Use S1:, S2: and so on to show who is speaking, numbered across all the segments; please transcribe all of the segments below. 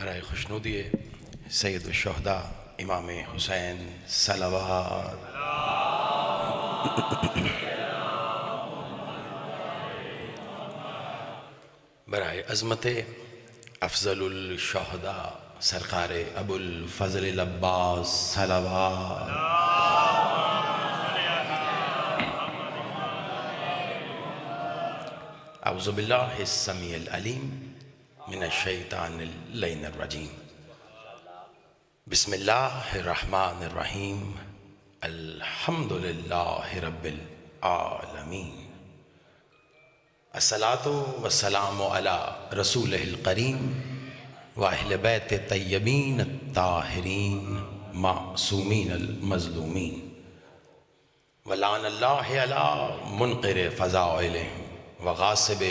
S1: برائے خوشنودی سید الشہداء امام حسین صلوات. برائے عظمت افضل الشہداء سرکار ابو الفضل العباس صلوات. اعوذ باللہ السمیع العلیم من الشیطان اللعین الرجیم. بسم اللہ الرحمن الرحیم. الحمدللہ رب العالمین. الصلاة والسلام علی رسولہ الکریم و اہل بیت طیبین الطاہرین معصومین المظلومین. ولعن اللہ علی منکر فضائلہم وغاصب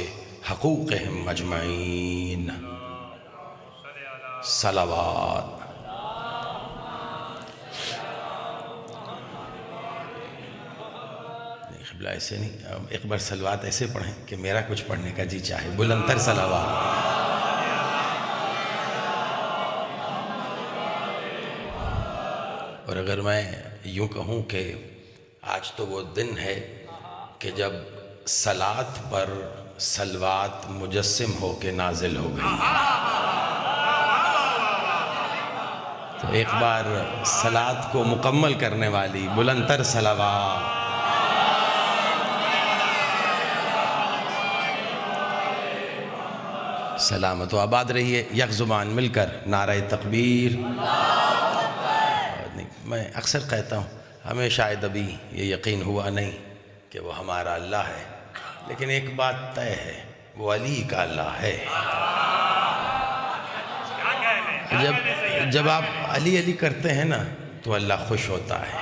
S1: حقوقہم اجمعین. صلوات. قبلہ ایسے نہیں، ایک بار صلوات ایسے پڑھیں کہ میرا کچھ پڑھنے کا جی چاہے. بلندتر صلوات. اور اگر میں یوں کہوں کہ آج تو وہ دن ہے کہ جب صلات پر صلوات مجسم ہو کے نازل ہو گئی، تو ایک بار صلات کو مکمل کرنے والی بلندتر صلوات. سلامت و آباد رہیے. یک زبان مل کر نعرہ تکبیر. میں اکثر کہتا ہوں ہمیں شاید ابھی یہ یقین ہوا نہیں کہ وہ ہمارا اللہ ہے، لیکن ایک بات طے ہے، وہ علی کا اللہ ہے. جب آپ علی علی کرتے ہیں نا تو اللہ خوش ہوتا ہے.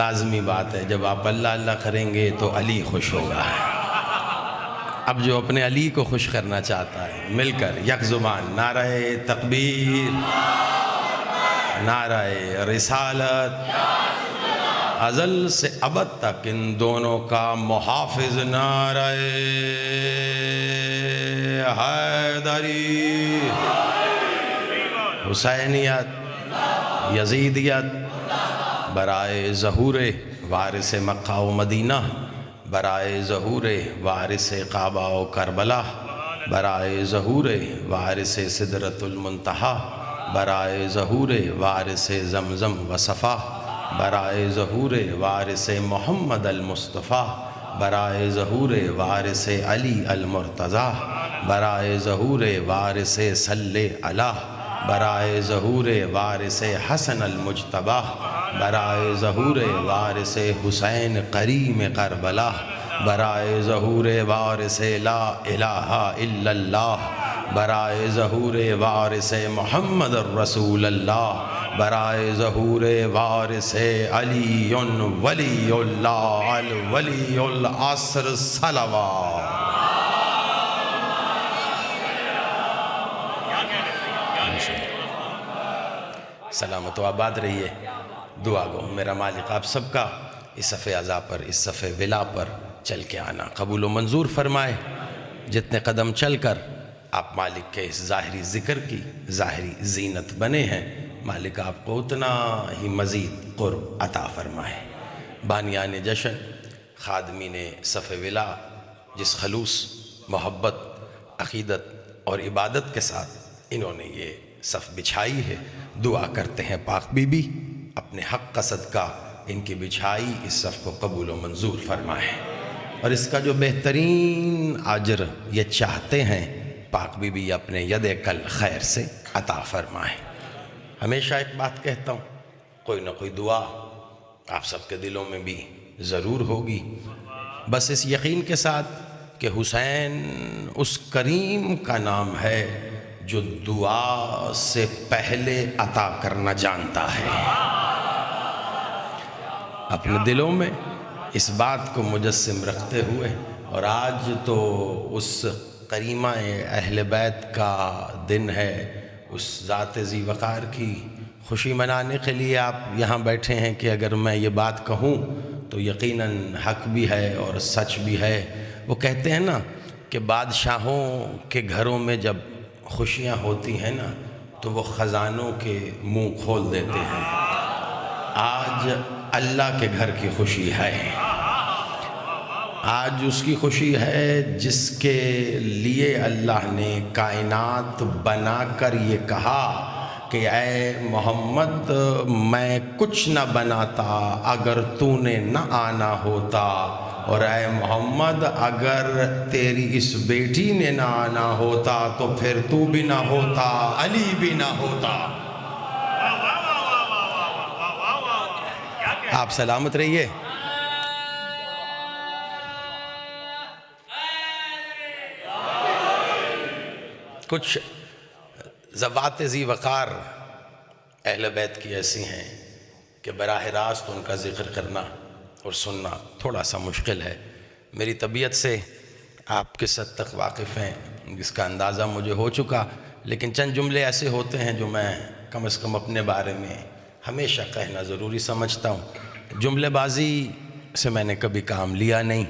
S1: لازمی بات ہے، جب آپ اللہ اللہ کریں گے تو علی خوش ہوگا. اب جو اپنے علی کو خوش کرنا چاہتا ہے مل کر یک زبان نعرہ تکبیر، نعرہ رسالت. ازل سے ابد تک ان دونوں کا محافظ نعرہ حیدری. حسینیت، یزیدیت برائے ظہور وارث مکہ و مدینہ، برائے ظہور وارث کعبہ و کربلا، برائے ظہور وارث سدرۃ المنتہا، برائے ظہور وارث زمزم و صفا، برائے ظہور وارث محمد المصطفیٰ، برائے ظہور وارث علی المرتضیٰ، برائے ظہور وارث صلی علیہ، برائے ظہور وارث حسن المجتبیٰ، برائے ظہور وارث حسین کریم کربلا، برائے ظہور وارث لا الہ الا اللہ، برائے ظہور وارث محمد الرسول اللہ، برائے ظہور وارث علی ولی اللہ الولی العصر. صلوات. سلامت و آباد رہیے. دعا گو میرا مالک آپ سب کا اس صف عزا پر، اس صف ولا پر چل کے آنا قبول و منظور فرمائے. جتنے قدم چل کر آپ مالک کے اس ظاہری ذکر کی ظاہری زینت بنے ہیں، مالک آپ کو اتنا ہی مزید قرب عطا فرمائے. بانیان جشن، خادمین صف ولا، جس خلوص، محبت، عقیدت اور عبادت کے ساتھ انہوں نے یہ صف بچھائی ہے، دعا کرتے ہیں پاک بی بی اپنے حق کا صدقہ ان کی بچھائی اس صف کو قبول و منظور فرمائے. اور اس کا جو بہترین اجر یہ چاہتے ہیں پاک بی بی اپنے ید کل خیر سے عطا فرمائے. ہمیشہ ایک بات کہتا ہوں، کوئی نہ کوئی دعا آپ سب کے دلوں میں بھی ضرور ہوگی، بس اس یقین کے ساتھ کہ حسین اس کریم کا نام ہے جو دعا سے پہلے عطا کرنا جانتا ہے. اپنے دلوں میں اس بات کو مجسم رکھتے ہوئے، اور آج تو اس کریمہ اہل بیت کا دن ہے، اس ذات ذی وقار کی خوشی منانے کے لیے آپ یہاں بیٹھے ہیں کہ اگر میں یہ بات کہوں تو یقیناً حق بھی ہے اور سچ بھی ہے. وہ کہتے ہیں نا کہ بادشاہوں کے گھروں میں جب خوشیاں ہوتی ہیں نا تو وہ خزانوں کے منہ کھول دیتے ہیں۔ آج اللہ کے گھر کی خوشی ہے، آج اس کی خوشی ہے جس کے لیے اللہ نے کائنات بنا کر یہ کہا کہ اے محمد میں کچھ نہ بناتا اگر تو نے نہ آنا ہوتا، اور اے محمد اگر تیری اس بیٹی نے نہ آنا ہوتا تو پھر تو بھی نہ ہوتا، علی بھی نہ ہوتا۔ آپ سلامت رہیے۔ کچھ ذوات ذی وقار اہل بیت کی ایسی ہیں کہ براہ راست ان کا ذکر کرنا اور سننا تھوڑا سا مشکل ہے۔ میری طبیعت سے آپ کس حد تک واقف ہیں جس کا اندازہ مجھے ہو چکا، لیکن چند جملے ایسے ہوتے ہیں جو میں کم از کم اپنے بارے میں ہمیشہ کہنا ضروری سمجھتا ہوں۔ جملے بازی سے میں نے کبھی کام لیا نہیں،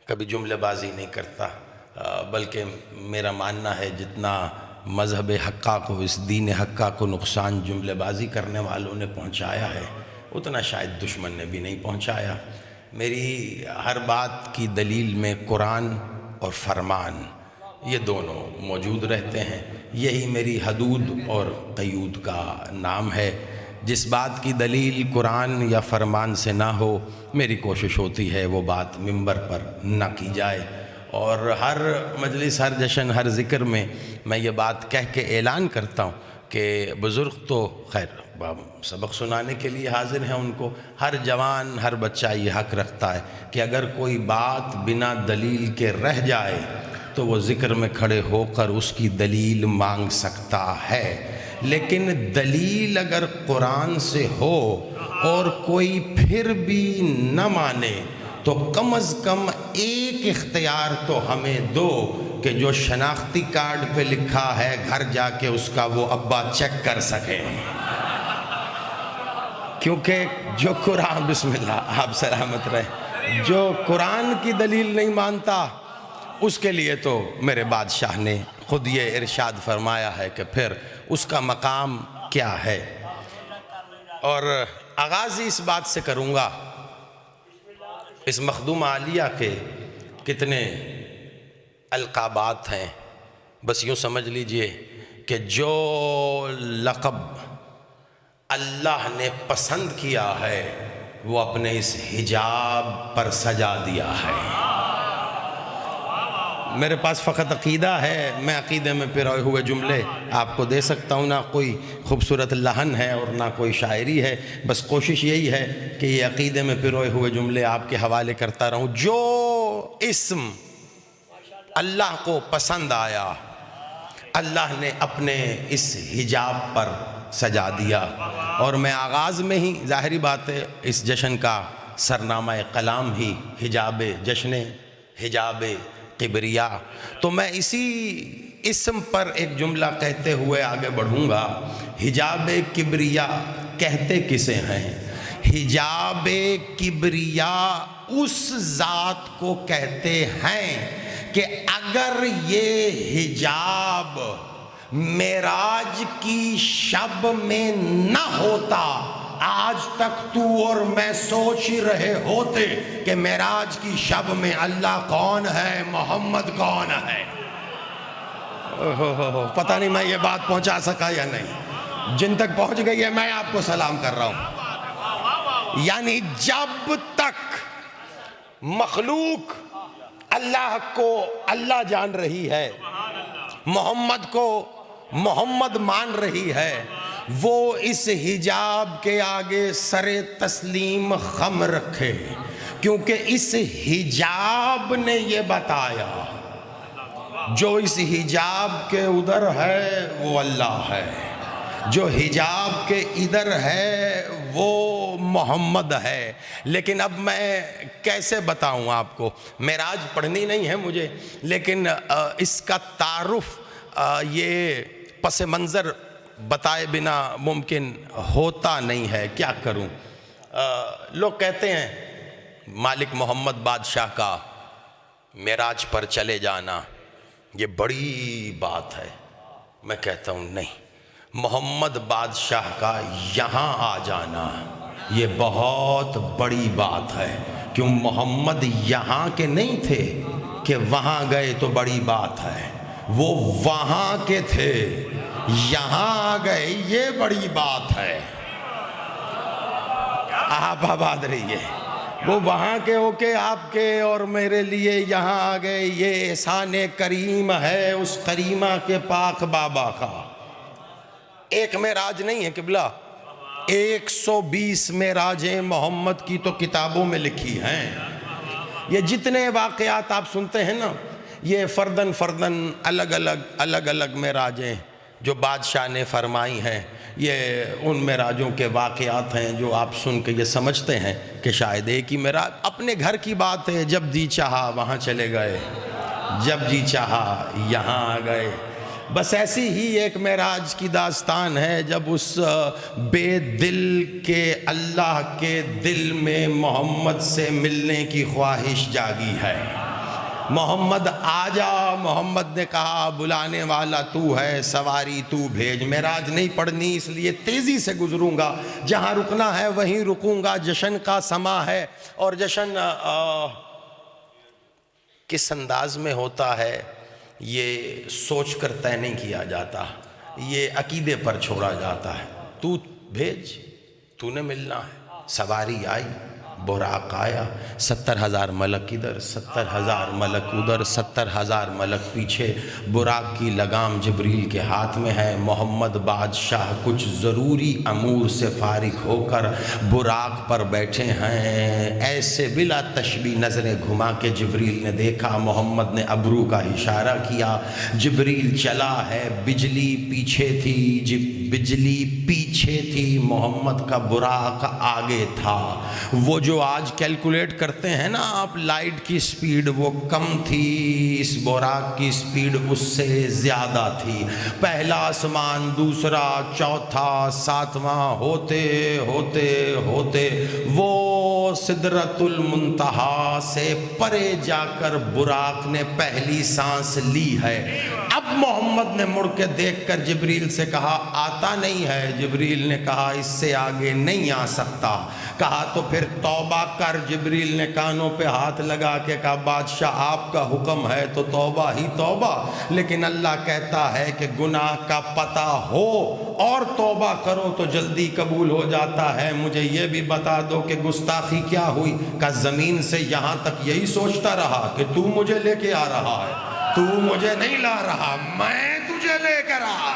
S1: کبھی جملے بازی نہیں کرتا، بلکہ میرا ماننا ہے جتنا مذہب حقہ کو، اس دین حقہ کو نقصان جملے بازی کرنے والوں نے پہنچایا ہے اتنا شاید دشمن نے بھی نہیں پہنچایا۔ میری ہر بات کی دلیل میں قرآن اور فرمان یہ دونوں موجود رہتے ہیں، یہی میری حدود اور قیود کا نام ہے۔ جس بات کی دلیل قرآن یا فرمان سے نہ ہو میری کوشش ہوتی ہے وہ بات منبر پر نہ کی جائے، اور ہر مجلس، ہر جشن، ہر ذکر میں میں یہ بات کہہ کے اعلان کرتا ہوں کہ بزرگ تو خیر سبق سنانے کے لیے حاضر ہیں، ان کو ہر جوان، ہر بچہ یہ حق رکھتا ہے کہ اگر کوئی بات بنا دلیل کے رہ جائے تو وہ ذکر میں کھڑے ہو کر اس کی دلیل مانگ سکتا ہے، لیکن دلیل اگر قرآن سے ہو اور کوئی پھر بھی نہ مانے تو کم از کم ایک اختیار تو ہمیں دو کہ جو شناختی کارڈ پہ لکھا ہے گھر جا کے اس کا وہ ابا چیک کر سکیں، کیونکہ جو قرآن، بسم اللہ آپ سلامت رہے، جو قرآن کی دلیل نہیں مانتا اس کے لیے تو میرے بادشاہ نے خود یہ ارشاد فرمایا ہے کہ پھر اس کا مقام کیا ہے۔ اور آغاز ہی اس بات سے کروں گا، اس مخدوم عالیہ کے کتنے القابات ہیں، بس یوں سمجھ لیجئے کہ جو لقب اللہ نے پسند کیا ہے وہ اپنے اس حجاب پر سجا دیا ہے۔ میرے پاس فقط عقیدہ ہے، میں عقیدے میں پروئے ہوئے جملے آپ کو دے سکتا ہوں، نہ کوئی خوبصورت لحن ہے اور نہ کوئی شاعری ہے، بس کوشش یہی ہے کہ یہ عقیدے میں پروئے ہوئے جملے آپ کے حوالے کرتا رہوں۔ جو اسم اللہ کو پسند آیا اللہ نے اپنے اس حجاب پر سجا دیا، اور میں آغاز میں ہی ظاہری بات ہے اس جشن کا سرنامہ کلام ہی حجاب جشن، حجاب کبریا، تو میں اسی اسم پر ایک جملہ کہتے ہوئے آگے بڑھوں گا۔ حجاب کبریا کہتے کسے ہیں؟ حجاب کبریا اس ذات کو کہتے ہیں کہ اگر یہ حجاب معراج کی شب میں نہ ہوتا آج تک تو اور میں سوچ ہی رہے ہوتے کہ معراج کی شب میں اللہ کون ہے، محمد کون ہے۔ پتہ نہیں میں یہ بات پہنچا سکا یا نہیں، جن تک پہنچ گئی ہے میں آپ کو سلام کر رہا ہوں۔ یعنی جب تک مخلوق اللہ کو اللہ جان رہی ہے، محمد کو محمد مان رہی ہے، وہ اس حجاب کے آگے سر تسلیم خم رکھے، کیونکہ اس حجاب نے یہ بتایا جو اس حجاب کے ادھر ہے وہ اللہ ہے، جو حجاب کے ادھر ہے وہ محمد ہے۔ لیکن اب میں کیسے بتاؤں آپ کو، معراج پڑھنی نہیں ہے مجھے، لیکن اس کا تعارف یہ پس منظر بتائے بنا ممکن ہوتا نہیں ہے، کیا کروں۔ لوگ کہتے ہیں مالک محمد بادشاہ کا معراج پر چلے جانا یہ بڑی بات ہے، میں کہتا ہوں نہیں، محمد بادشاہ کا یہاں آ جانا یہ بہت بڑی بات ہے، کیوں محمد یہاں کے نہیں تھے کہ وہاں گئے تو بڑی بات ہے، وہ وہاں کے تھے یہاں آ گئے یہ بڑی بات ہے۔ آپ آباد رہیے، وہ وہاں کے ہو کے آپ کے اور میرے لیے یہاں آ گئے، یہ احسان کریم ہے اس کریمہ کے پاک بابا کا۔ ایک معراج نہیں ہے قبلہ، 120 معراجیں محمد کی تو کتابوں میں لکھی ہیں۔ یہ جتنے واقعات آپ سنتے ہیں نا، یہ فردن الگ الگ معراجیں جو بادشاہ نے فرمائی ہیں، یہ ان معراجوں کے واقعات ہیں جو آپ سن کے یہ سمجھتے ہیں کہ شاید ایک ہی معراج۔ اپنے گھر کی بات ہے، جب جی چاہا وہاں چلے گئے، جب جی چاہا یہاں آ گئے۔ بس ایسی ہی ایک معراج کی داستان ہے، جب اس بے دل کے اللہ کے دل میں محمد سے ملنے کی خواہش جاگی ہے۔ محمد آجا، محمد نے کہا بلانے والا تو ہے، سواری تو بھیج۔ معراج نہیں پڑھنی اس لیے تیزی سے گزروں گا، جہاں رکنا ہے وہیں رکوں گا۔ جشن کا سما ہے، اور جشن کس انداز میں ہوتا ہے یہ سوچ کر طے نہیں کیا جاتا، یہ عقیدے پر چھوڑا جاتا ہے۔ تو بھیج، تو نے ملنا ہے۔ سواری آئی، براق آیا، 70,000 ملک ادھر، 70,000 ملک ادھر، 70,000 ملک پیچھے۔ براق کی لگام جبریل کے ہاتھ میں ہے۔ محمد بادشاہ کچھ ضروری امور سے فارغ ہو کر براق پر بیٹھے ہیں۔ ایسے بلا تشبیہ نظریں گھما کے جبریل نے دیکھا، محمد نے ابرو کا اشارہ کیا، جبریل چلا ہے۔ بجلی پیچھے تھی، بجلی پیچھے تھی، محمد کا براق آگے تھا۔ وہ جو آج کیلکولیٹ کرتے ہیں نا آپ لائٹ کی سپیڈ، وہ کم تھی، اس براق کی سپیڈ اس سے زیادہ تھی۔ پہلا آسمان، دوسرا، چوتھا، ساتواں ہوتے ہوتے ہوتے وہ سدرۃ المنتہا سے پرے جا کر براق نے پہلی سانس لی ہے۔ اب محمد نے مڑ کے دیکھ کر جبریل سے کہا آتا نہیں ہے؟ جبریل نے کہا اس سے آگے نہیں آ سکتا۔ کہا تو پھر توبہ کر۔ جبریل نے کانوں پہ ہاتھ لگا کے کہا بادشاہ آپ کا حکم ہے تو توبہ ہی توبہ، لیکن اللہ کہتا ہے کہ گناہ کا پتہ ہو اور توبہ کرو تو جلدی قبول ہو جاتا ہے۔ مجھے یہ بھی بتا دو کہ گستاخی کیا ہوئی؟ کہ زمین سے یہاں تک یہی سوچتا رہا کہ تو مجھے لے کے آ رہا ہے، تو مجھے نہیں لا رہا، میں تجھے لے کر آ۔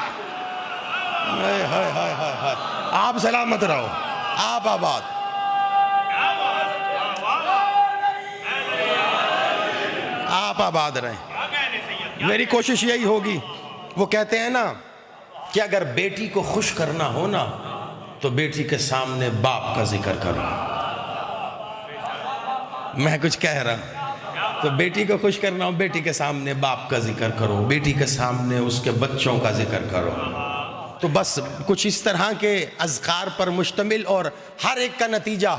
S1: آپ سلامت رہو، آپ آباد۔ آپ آباد رہیں۔ میری کوشش یہی ہوگی، وہ کہتے ہیں نا کہ اگر بیٹی کو خوش کرنا ہو نا تو بیٹی کے سامنے باپ کا ذکر کرو۔ میں کچھ کہہ رہا ہوں تو بیٹی کو خوش کرنا ہو، بیٹی کے سامنے باپ کا ذکر کرو، بیٹی کے سامنے اس کے بچوں کا ذکر کرو۔ تو بس کچھ اس طرح کے اذکار پر مشتمل، اور ہر ایک کا نتیجہ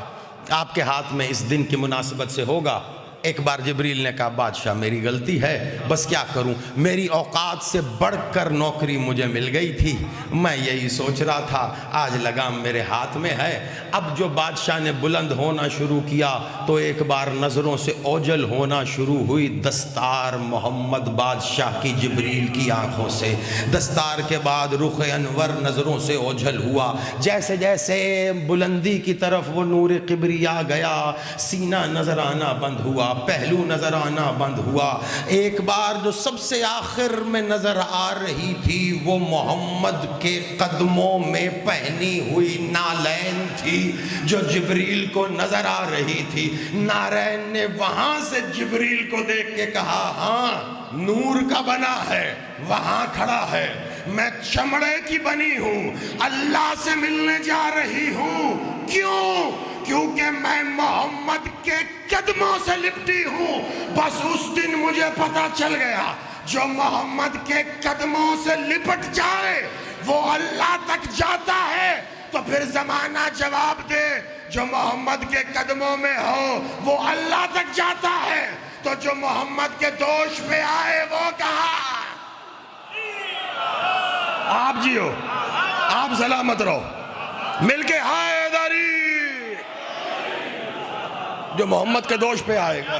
S1: آپ کے ہاتھ میں اس دن کی مناسبت سے ہوگا۔ ایک بار جبریل نے کہا بادشاہ میری غلطی ہے، بس کیا کروں، میری اوقات سے بڑھ کر نوکری مجھے مل گئی تھی، میں یہی سوچ رہا تھا، آج لگام میرے ہاتھ میں ہے۔ اب جو بادشاہ نے بلند ہونا شروع کیا تو ایک بار نظروں سے اوجھل ہونا شروع ہوئی دستار محمد بادشاہ کی جبریل کی آنکھوں سے۔ دستار کے بعد رخ انور نظروں سے اوجھل ہوا، جیسے جیسے بلندی کی طرف وہ نور کبریا گیا، سینہ نظر آنا بند ہوا، پہلو نظر آنا بند ہوا۔ ایک بار جو سب سے آخر میں نظر آ رہی تھی وہ محمد کے قدموں میں پہنی ہوئی نالین تھی جو جبریل کو نظر آ رہی تھی۔ نارین نے وہاں سے جبریل کو دیکھ کے کہا ہاں نور کا بنا ہے، وہاں کھڑا ہے، میں چمڑے کی بنی ہوں، اللہ سے ملنے جا رہی ہوں۔ کیوں؟ کیونکہ میں محمد کے قدموں سے لپٹی ہوں۔ بس اس دن مجھے پتا چل گیا جو محمد کے قدموں سے لپٹ جائے وہ اللہ تک جاتا ہے۔ تو پھر زمانہ جواب دے، جو محمد کے قدموں میں ہو وہ اللہ تک جاتا ہے، تو جو محمد کے دوش پہ آئے وہ کہا آپ جیو۔ آپ سلامت رہو. مل کے حیدری. جو محمد کے دوش پہ آئے گا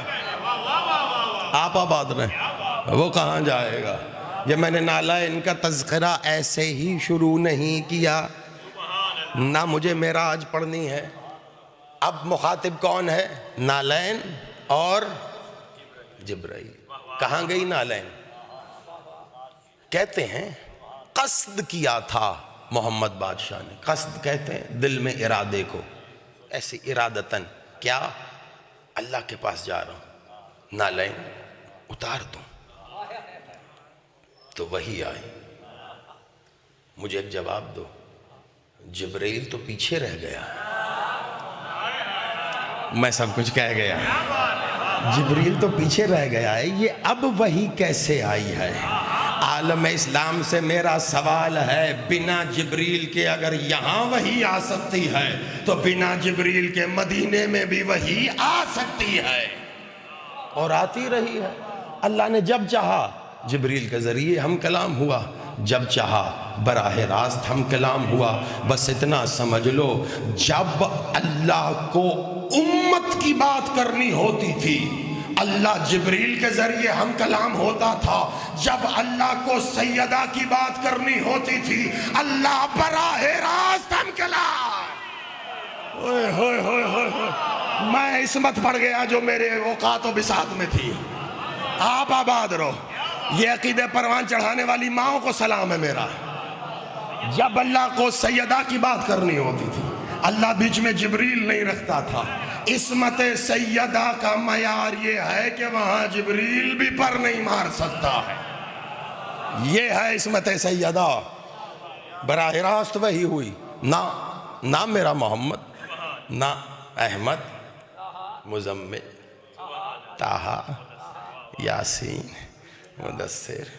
S1: آپ آباد رہیں، وہ کہاں جائے گا؟ یہ میں نے نالائن کا تذکرہ ایسے ہی شروع نہیں کیا، نہ مجھے معراج پڑھنی ہے. اب مخاطب کون ہے؟ نالائن اور جبرائیل. کہاں گئی نالائن؟ کہتے ہیں قصد کیا تھا محمد بادشاہ نے. قصد کہتے ہیں دل میں ارادے کو، ایسی ارادتاً، کیا اللہ کے پاس جا رہا ہوں، نالائن اتار دوں. تو وہی آئی. مجھے ایک جواب دو، جبرائیل تو پیچھے رہ گیا. میں سب کچھ کہہ گیا. جبرائیل تو پیچھے رہ گیا ہے، یہ اب وہی کیسے آئی ہے؟ عالم اسلام سے میرا سوال ہے، بنا جبرائیل کے اگر یہاں وہی آ سکتی ہے تو بنا جبرائیل کے مدینے میں بھی وہی آ سکتی ہے، اور آتی رہی ہے. اللہ نے جب چاہا جبرائیل کے ذریعے ہم کلام ہوا، جب چاہا براہ راست ہم کلام ہوا. بس اتنا سمجھ لو، جب اللہ کو امت کی بات کرنی ہوتی تھی اللہ جبرائیل کے ذریعے ہم کلام ہوتا تھا. جب اللہ کو سیدہ کی بات کرنی ہوتی تھی اللہ براہ راست ہم کلام. اوئے ہوئے ہوئے ہوئے ہوئے، میں عصمت پڑ گیا جو میرے اوقات و بساط میں تھی. آپ آباد رہو. یہ عقیدہ پروان چڑھانے والی ماؤں کو سلام ہے میرا. جب اللہ کو سیدہ کی بات کرنی ہوتی تھی اللہ بیچ میں جبرائیل نہیں رکھتا تھا. عصمت سیدہ کا معیار یہ ہے کہ وہاں جبرائیل بھی پر نہیں مار سکتا ہے. یہ ہے عصمت سیدہ. براہ راست وہی ہوئی. نہ میرا محمد، نہ احمد، مزمل، طٰہٰ، یاسین، مدثر،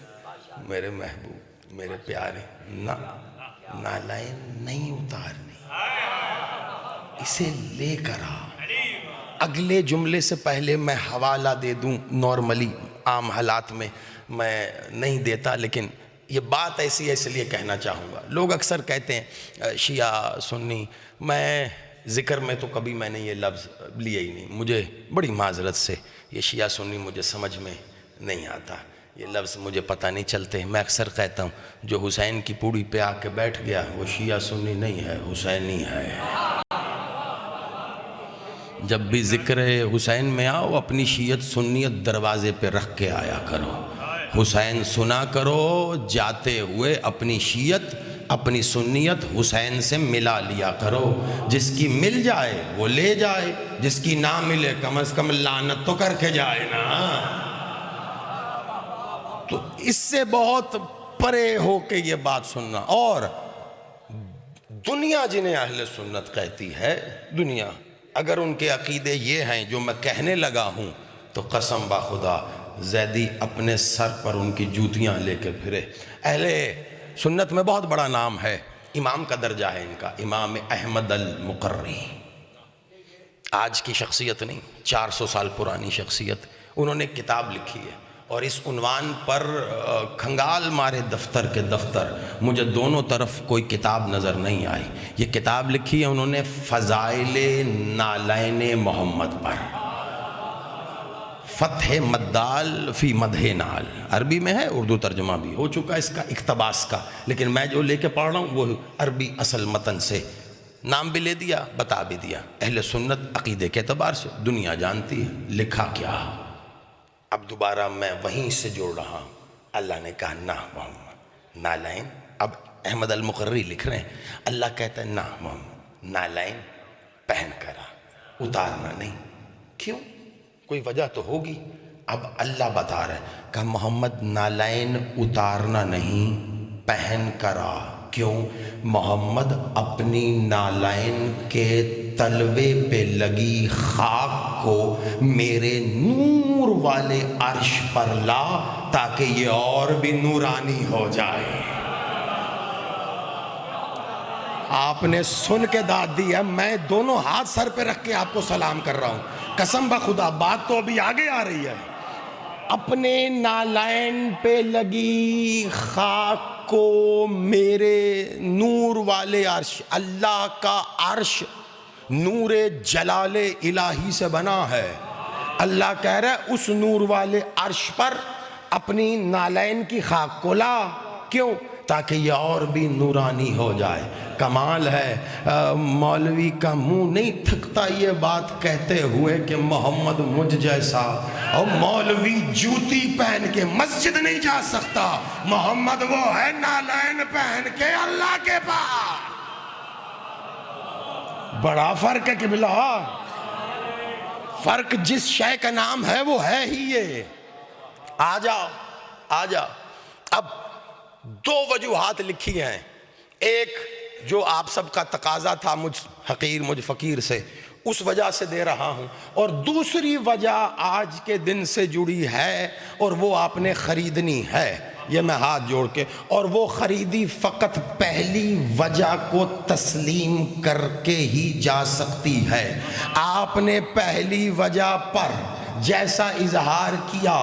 S1: میرے محبوب، میرے پیارے، نالائن نہیں اتارنی. اسے لے کر آ. اگلے جملے سے پہلے میں حوالہ دے دوں. نارملی عام حالات میں میں نہیں دیتا، لیکن یہ بات ایسی ہے اس لیے کہنا چاہوں گا. لوگ اکثر کہتے ہیں شیعہ سنی، میں ذکر میں تو کبھی میں نے یہ لفظ لیا ہی نہیں. مجھے بڑی معذرت سے یہ شیعہ سنی مجھے سمجھ میں نہیں آتا، یہ لفظ مجھے پتہ نہیں چلتے. میں اکثر کہتا ہوں جو حسین کی پوڑی پہ آ کے بیٹھ گیا وہ شیعہ سنی نہیں ہے، حسینی ہے. جب بھی ذکر حسین میں آؤ اپنی شیعت سنیت دروازے پہ رکھ کے آیا کرو. حسین سنا کرو، جاتے ہوئے اپنی شیعت اپنی سنیت حسین سے ملا لیا کرو. جس کی مل جائے وہ لے جائے، جس کی نہ ملے کم از کم لعنت تو کر کے جائے نا. تو اس سے بہت پرے ہو کے یہ بات سننا. اور دنیا جنہیں اہل سنت کہتی ہے، دنیا اگر ان کے عقیدے یہ ہیں جو میں کہنے لگا ہوں تو قسم با خدا زیدی اپنے سر پر ان کی جوتیاں لے کے پھرے. اہل سنت میں بہت بڑا نام ہے، امام کا درجہ ہے ان کا، امام احمد المقری. آج کی شخصیت نہیں، 400 سال پرانی شخصیت. انہوں نے کتاب لکھی ہے اور اس عنوان پر کھنگال مارے دفتر کے دفتر مجھے دونوں طرف کوئی کتاب نظر نہیں آئی. یہ کتاب لکھی ہے انہوں نے فضائل نالائن محمد پر، فتح مدال فی مدح نال. عربی میں ہے، اردو ترجمہ بھی ہو چکا اس کا اقتباس کا، لیکن میں جو لے کے پڑھ رہا ہوں وہ عربی اصل متن سے. نام بھی لے دیا، بتا بھی دیا. اہل سنت عقیدے کے اعتبار سے دنیا جانتی ہے لکھا کیا. اب دوبارہ میں وہیں سے جوڑ رہا ہوں. اللہ نے کہا نہ محمد نالائن. اب احمد المقری لکھ رہے ہیں، اللہ کہتا ہے نہ محمد نالائن پہن کر آ، اتارنا نہیں. کیوں؟ کوئی وجہ تو ہوگی. اب اللہ بتا رہا ہے کہ محمد نالائن اتارنا نہیں، پہن کر آ. کیوں؟ محمد اپنی نالائن کے تلوے پہ لگی خاک کو میرے نور والے عرش پر لا تاکہ یہ اور بھی نورانی ہو جائے. آپ نے سن کے داد دی ہے، میں دونوں ہاتھ سر پہ رکھ کے آپ کو سلام کر رہا ہوں. قسم بخدا بات تو ابھی آگے آ رہی ہے. اپنے نالائن پہ لگی خاک کو میرے نور والے عرش، اللہ کا عرش نور جلال الہی سے بنا ہے۔ اللہ کہہ رہا ہے اس نور والے عرش پر اپنی نالین کی خاک کو لا، کیوں؟ تاکہ یہ اور بھی نورانی ہو جائے۔ کمال ہے، مولوی کا منہ نہیں تھکتا یہ بات کہتے ہوئے کہ محمد مجھ جیسا، اور مولوی جوتی پہن کے مسجد نہیں جا سکتا، محمد وہ ہے نالین پہن کے اللہ کے پاس۔ بڑا فرق ہے قبلہ، فرق جس شے کا نام ہے وہ ہے ہی یہ۔ آ جاؤ۔ اب دو وجوہات لکھی ہیں، ایک جو آپ سب کا تقاضا تھا مجھ حقیر مجھ فقیر سے، اس وجہ سے دے رہا ہوں، اور دوسری وجہ آج کے دن سے جڑی ہے اور وہ آپ نے خریدنی ہے، یہ میں ہاتھ جوڑ کے، اور وہ خریدی فقط پہلی وجہ کو تسلیم کر کے ہی جا سکتی ہے۔ آپ نے پہلی وجہ پر جیسا اظہار کیا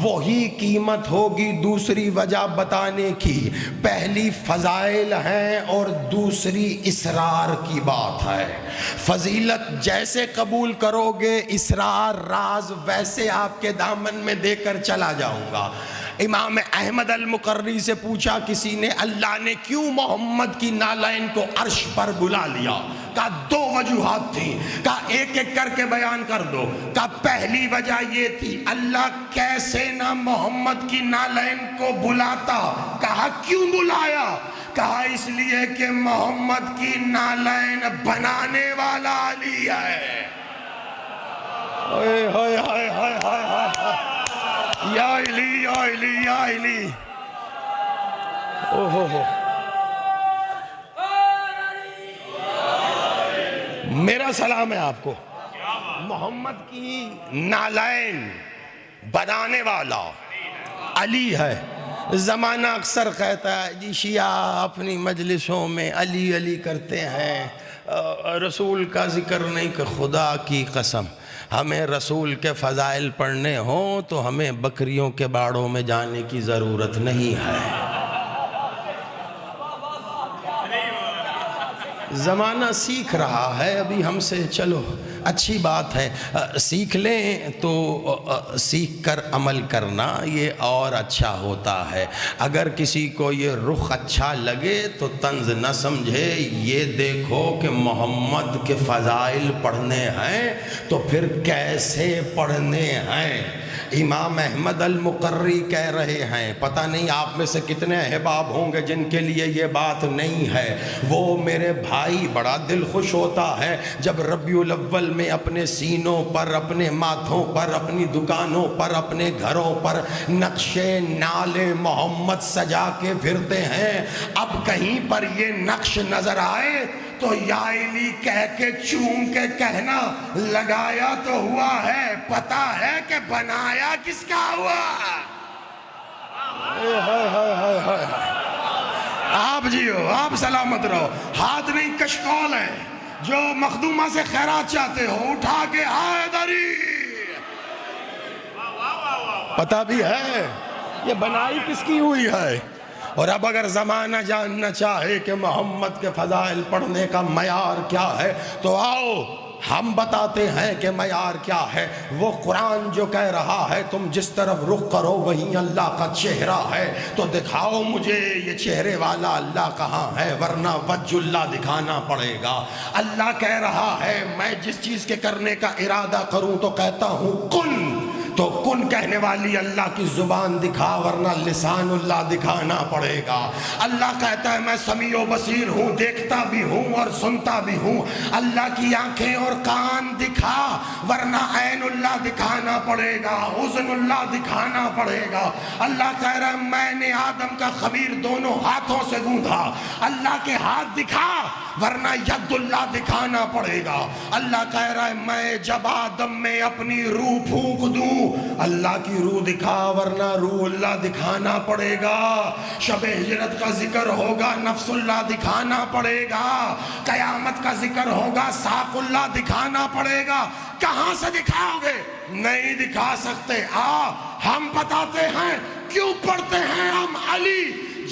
S1: وہی قیمت ہوگی دوسری وجہ بتانے کی۔ پہلی فضائل ہیں اور دوسری اسرار کی بات ہے۔ فضیلت جیسے قبول کرو گے، اسرار راز ویسے آپ کے دامن میں دے کر چلا جاؤں گا۔ امام احمد المقری سے پوچھا کسی نے، اللہ نے کیوں محمد کی نالین کو عرش پر بلا لیا؟ کہا دو وجوہات تھیں، کہا ایک ایک کر کے بیان کر دو۔ کہا پہلی وجہ یہ تھی، اللہ کیسے نہ محمد کی نالین کو بلاتا؟ کہا کیوں بلایا؟ کہا اس لیے کہ محمد کی نالین بنانے والا علی ہے۔ یا علی یا علی یا علی، میرا سلام ہے آپ کو۔ محمد کی نالین بنانے والا علی ہے۔ زمانہ اکثر کہتا ہے جی شیعہ اپنی مجلسوں میں علی علی کرتے ہیں، رسول کا ذکر نہیں، کہ خدا کی قسم ہمیں رسول کے فضائل پڑھنے ہوں تو ہمیں بکریوں کے باڑوں میں جانے کی ضرورت نہیں ہے۔ زمانہ سیکھ رہا ہے ابھی ہم سے، چلو اچھی بات ہے، سیکھ لیں تو سیکھ کر عمل کرنا یہ اور اچھا ہوتا ہے۔ اگر کسی کو یہ رخ اچھا لگے تو طنز نہ سمجھے، یہ دیکھو کہ محمد کے فضائل پڑھنے ہیں تو پھر کیسے پڑھنے ہیں۔ امام احمد المقری کہہ رہے ہیں، پتہ نہیں آپ میں سے کتنے احباب ہوں گے جن کے لیے یہ بات نہیں ہے۔ وہ میرے بھائی بڑا دل خوش ہوتا ہے جب ربیع الاول میں اپنے سینوں پر، اپنے ماتھوں پر، اپنی دکانوں پر، اپنے گھروں پر نقش نال محمد سجا کے پھرتے ہیں۔ اب کہیں پر یہ نقش نظر آئے تو یا علی کہہ کے چوم کے کہنا، لگایا تو ہوا ہے، پتہ ہے کہ بنایا کس کا ہوا۔ آپ جیو، آپ سلامت رہو، ہاتھ نہیں کشکول ہے، جو مخدومہ سے خیرات چاہتے ہو اٹھا کے حیدری، پتہ بھی ہے یہ بنائی کس کی ہوئی ہے۔ اور اب اگر زمانہ جاننا چاہے کہ محمد کے فضائل پڑھنے کا معیار کیا ہے تو آؤ ہم بتاتے ہیں کہ معیار کیا ہے۔ وہ قرآن جو کہہ رہا ہے تم جس طرف رخ کرو وہیں اللہ کا چہرہ ہے، تو دکھاؤ مجھے یہ چہرے والا اللہ کہاں ہے، ورنہ وجہ اللہ دکھانا پڑے گا۔ اللہ کہہ رہا ہے میں جس چیز کے کرنے کا ارادہ کروں تو کہتا ہوں کن، تو کن کہنے والی اللہ کی زبان دکھا، ورنہ لسان اللہ دکھانا پڑے گا۔ اللہ کہتا ہے میں سمیع و بصیر ہوں، دیکھتا بھی ہوں اور سنتا بھی ہوں۔ اللہ کی آنکھیں اور کان دکھا، ورنہ عین اللہ دکھانا پڑے گا، اذن اللہ دکھانا پڑے گا۔ اللہ کہہ رہا ہے میں نے آدم کا خمیر دونوں ہاتھوں سے گوندھا، اللہ کے ہاتھ دکھا ورنہ ید اللہ دکھانا پڑے گا۔ اللہ کہہ رہا ہے میں جب آدم میں اپنی روح پھونک دوں، اللہ کی روح دکھا ورنہ روح اللہ دکھانا پڑے گا۔ شب ہجرت کا ذکر ہوگا، نفس اللہ دکھانا پڑے گا۔ قیامت کا ذکر ہوگا، ساق اللہ دکھانا پڑے گا۔ کہاں سے دکھاؤ گے؟ نہیں دکھا سکتے۔ ہم بتاتے ہیں کیوں پڑھتے ہیں ہم علی،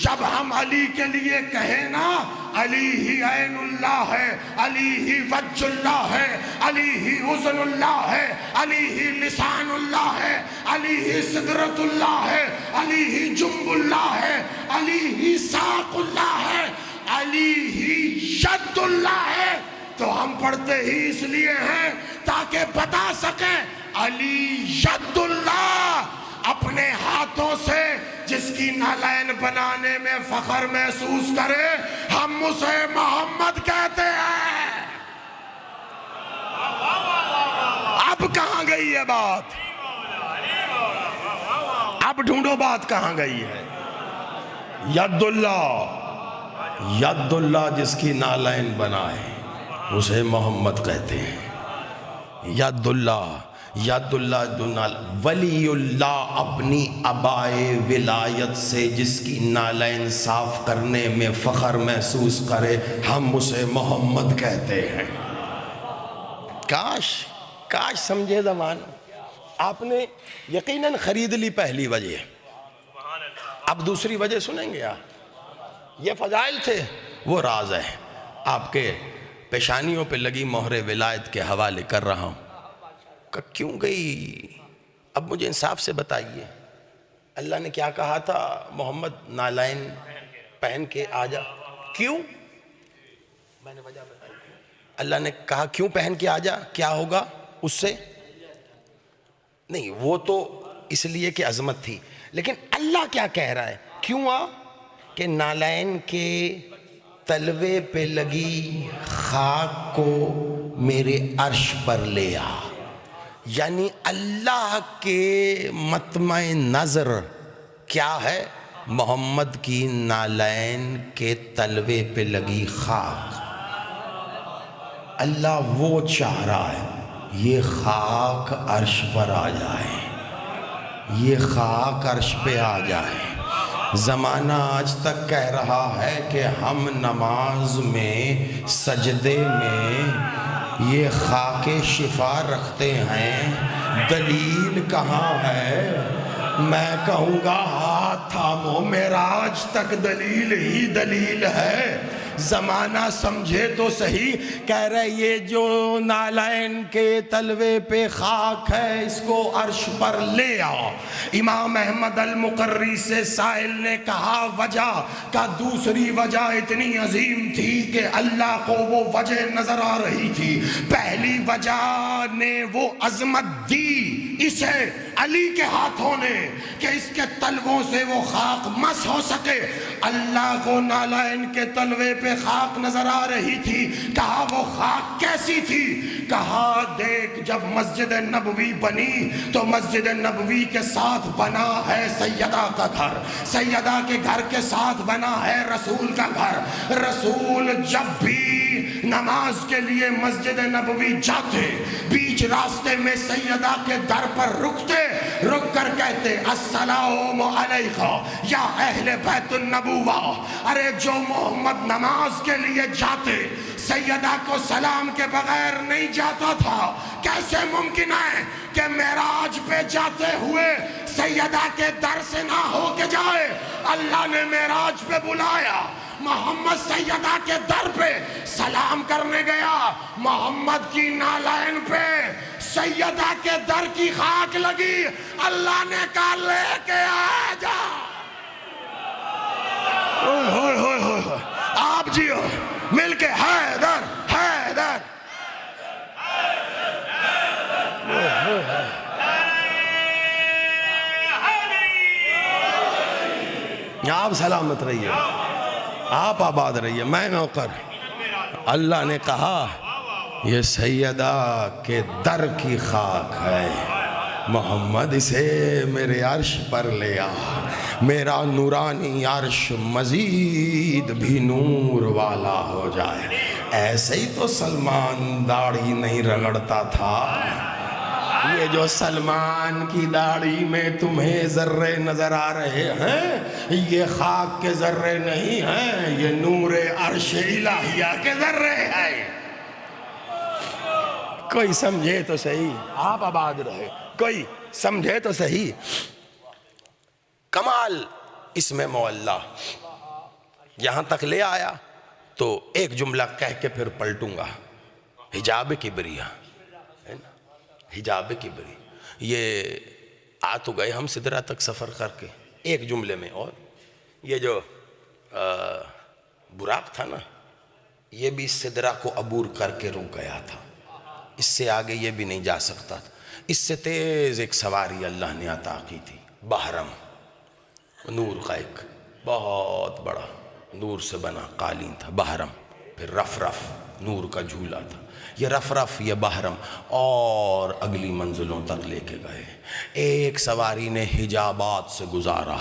S2: جب ہم علی کے لیے کہیں نا علی ہی عین اللہ ہے، علی ہی وجہ اللہ ہے، علی ہی اذن اللہ ہے، علی ہی لسان اللہ ہے، علی ہی صدرت اللہ ہے، علی ہی جنب اللہ ہے، علی ہی ساق اللہ ہے، علی ہی ید اللہ ہے، تو ہم پڑھتے ہی اس لیے ہیں تاکہ بتا سکیں علی ید اللہ اپنے ہاتھوں سے جس کی نالین بنانے میں فخر محسوس کرے، ہم اسے محمد کہتے ہیں۔ اب کہاں گئی ہے بات؟ اب ڈھونڈو بات کہاں گئی ہے؟ ید اللہ جس کی نالین بنائے اسے محمد کہتے ہیں۔ ید اللہ ولی اللہ اپنی ابائے ولایت سے جس کی نالین صاف کرنے میں فخر محسوس کرے، ہم اسے محمد کہتے ہیں۔ کاش سمجھے زمان۔ آپ نے یقیناً خرید لی پہلی وجہ، اب دوسری وجہ سنیں گے آپ۔ یہ فضائل تھے، وہ راز ہے، آپ کے پیشانیوں پہ لگی مہر ولایت کے حوالے کر رہا ہوں۔ کہ کیوں گئی؟ اب مجھے انصاف سے بتائیے، اللہ نے کیا کہا تھا؟ محمد نالین پہن کے آ جا۔ کیوں؟ میں نے وجہ بتائی۔ اللہ نے کہا کیوں پہن کے آ جا؟ کیا ہوگا اس سے؟ نہیں، وہ تو اس لیے کہ عظمت تھی، لیکن اللہ کیا کہہ رہا ہے؟ کیوں آ؟ کہ نالین کے تلوے پہ لگی خاک کو میرے عرش پر لے آ۔ یعنی اللہ کے مطمع نظر کیا ہے؟ محمد کی نالین کے تلوے پہ لگی خاک۔ اللہ وہ چاہ رہا ہے یہ خاک عرش پر آ جائے، یہ خاک عرش پہ آ جائے۔ زمانہ آج تک کہہ رہا ہے کہ ہم نماز میں سجدے میں یہ خاک شفا رکھتے ہیں، دلیل کہاں ہے؟ میں کہوں گا ہاتھ تھامو، معراج تک دلیل ہی دلیل ہے۔ زمانہ سمجھے تو صحیح، کہہ رہے یہ جو نالین کے تلوے پہ خاک ہے اس کو عرش پر لے آ۔ امام احمد المقری سے سائل نے کہا وجہ کا دوسری وجہ اتنی عظیم تھی کہ اللہ کو وہ وجہ نظر آ رہی تھی۔ پہلی وجہ نے وہ عظمت دی اسے علی کے ہاتھوں نے کہ اس کے تلووں سے وہ خاک مس ہو سکے۔ اللہ کو نالین کے تلوے پہ خاک نظر آ رہی تھی۔ کہا وہ خاک کیسی تھی؟ کہا دیکھ جب مسجد نبوی بنی تو مسجد نبوی کے ساتھ بنا ہے سیدہ کا گھر، سیدہ کے گھر کے ساتھ بنا ہے رسول کا گھر۔ رسول جب بھی نماز کے لیے مسجد نبوی جاتے، بیچ راستے میں سیدہ کے در پر رکتے، رک کر کہتے السلام علیکہ یا اہل بیت النبوہ۔ ارے جو محمد نماز کے لیے جاتے سیدہ کو سلام کے بغیر نہیں جاتا تھا، کیسے ممکن ہے کہ معراج پہ جاتے ہوئے سیدہ کے در سے نہ ہو کے جائے؟ اللہ نے معراج پہ بلایا، محمد سیدہ کے در پہ سلام کرنے گیا، محمد کی نالین پہ سیدہ کے در کی خاک لگی، اللہ نے کہا لے کے آ جا۔ آپ جیو مل کے حیدر حیدر۔ آپ سلامت رہیے، آپ آباد رہیے، میں نوکر۔ اللہ نے کہا یہ سیدہ کے در کی خاک ہے، محمد اسے میرے عرش پر لے آ، میرا نورانی عرش مزید بھی نور والا ہو جائے۔ ایسے ہی تو سلمان داڑھی نہیں رگڑتا تھا۔ یہ جو سلمان کی داڑھی میں تمہیں ذرے نظر آ رہے ہیں یہ خاک کے ذرے نہیں ہیں، یہ نور عرش الہیہ کے ذرے ہیں۔ کوئی سمجھے تو صحیح، آپ آباد رہے، کوئی سمجھے تو صحیح۔ کمال اس میں مولا
S1: یہاں تک لے آیا تو ایک جملہ کہہ کے پھر پلٹوں گا، حجاب کبریہ، حجاب کبری. یہ آ تو گئے ہم سدرہ تک سفر کر کے ایک جملے میں، اور یہ جو براق تھا نا، یہ بھی سدرہ کو عبور کر کے رک گیا تھا، اس سے آگے یہ بھی نہیں جا سکتا تھا. اس سے تیز ایک سواری اللہ نے عطا کی تھی، بحرم، نور کا ایک بہت بڑا نور سے بنا قالین تھا بحرم. پھر رف رف نور کا جھولا تھا. یہ رف رف یہ بحرم اور اگلی منزلوں تک لے کے گئے. ایک سواری نے حجابات سے گزارا.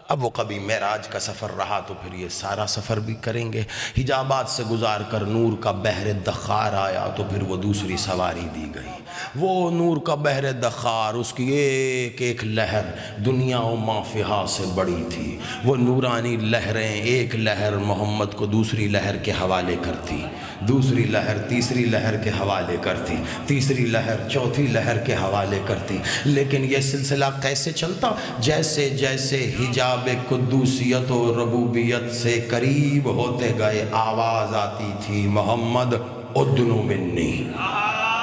S1: اب وہ کبھی معراج کا سفر رہا تو پھر یہ سارا سفر بھی کریں گے. حجابات سے گزار کر نور کا بحر دخار آیا تو پھر وہ دوسری سواری دی گئی. وہ نور کا بحر دخار، اس کی ایک ایک لہر دنیا و ما فیہا سے بڑی تھی. وہ نورانی لہریں، ایک لہر محمد کو دوسری لہر کے حوالے کرتی، دوسری لہر تیسری لہر کے حوالے کرتی، تیسری لہر چوتھی لہر کے حوالے کرتی. لیکن یہ سلسلہ کیسے چلتا؟ جیسے جیسے حجاب قدوسیت و ربوبیت سے قریب ہوتے گئے آواز آتی تھی، محمد ادنو منی،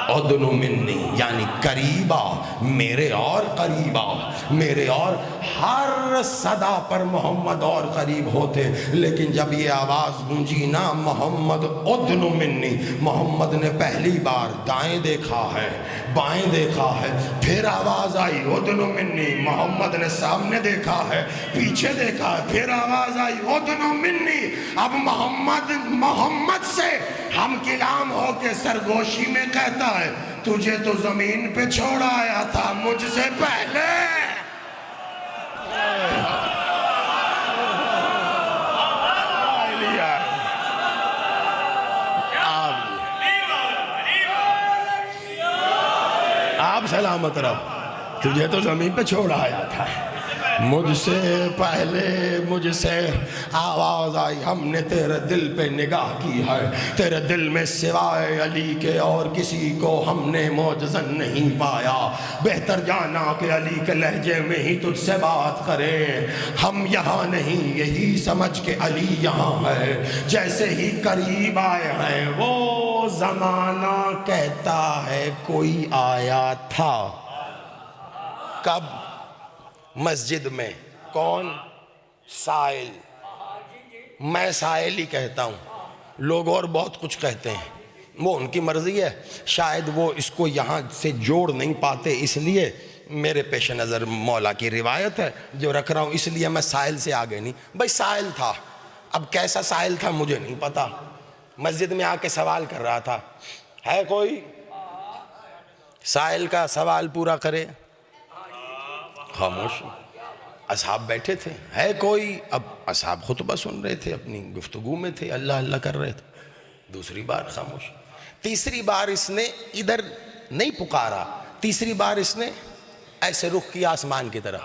S1: ادنو منی، یعنی قریبا، میرے اور قریبا، میرے اور. ہر صدا پر محمد اور قریب ہوتے. لیکن جب یہ آواز گونجی نا، محمد ادنو منی، محمد نے پہلی بار دائیں دیکھا ہے، بائیں دیکھا ہے، پھر آواز آئی ادنو منی. محمد نے سامنے دیکھا ہے، پیچھے دیکھا ہے، پھر آواز آئی ادنو منی. اب محمد سے ہم کلام ہو کے سرگوشی میں کہتا ہے، تجھے تو زمین پہ چھوڑ آیا تھا مجھ سے پہلے. آپ سلامت رہو، تجھے تو زمین پہ چھوڑ آیا تھا مجھ سے پہلے. مجھ سے آواز آئی، ہم نے تیرے دل پہ نگاہ کی ہے، تیرے دل میں سوائے علی کے اور کسی کو ہم نے معجزن نہیں پایا. بہتر جانا کہ علی کے لہجے میں ہی تجھ سے بات کریں. ہم یہاں نہیں، یہی سمجھ کے علی یہاں ہے. جیسے ہی قریب آئے ہیں وہ زمانہ کہتا ہے کوئی آیا تھا. کب؟ مسجد میں. کون؟ سائل. میں سائل ہی کہتا ہوں، لوگ اور بہت کچھ کہتے ہیں، وہ ان کی مرضی ہے. شاید وہ اس کو یہاں سے جوڑ نہیں پاتے، اس لیے میرے پیش نظر مولا کی روایت ہے جو رکھ رہا ہوں، اس لیے میں سائل سے آگے نہیں. بھائی سائل تھا، اب کیسا سائل تھا مجھے نہیں پتا. مسجد میں آ کے سوال کر رہا تھا. ہے کوئی سائل کا سوال پورا کرے؟ خاموش. اصحاب بیٹھے تھے. ہے کوئی؟ اب اصحاب خطبہ سن رہے تھے، اپنی گفتگو میں تھے، اللہ اللہ کر رہے تھے. دوسری بار خاموش. تیسری بار اس نے ادھر نہیں پکارا، تیسری بار اس نے ایسے رخ کیا آسمان کی طرف،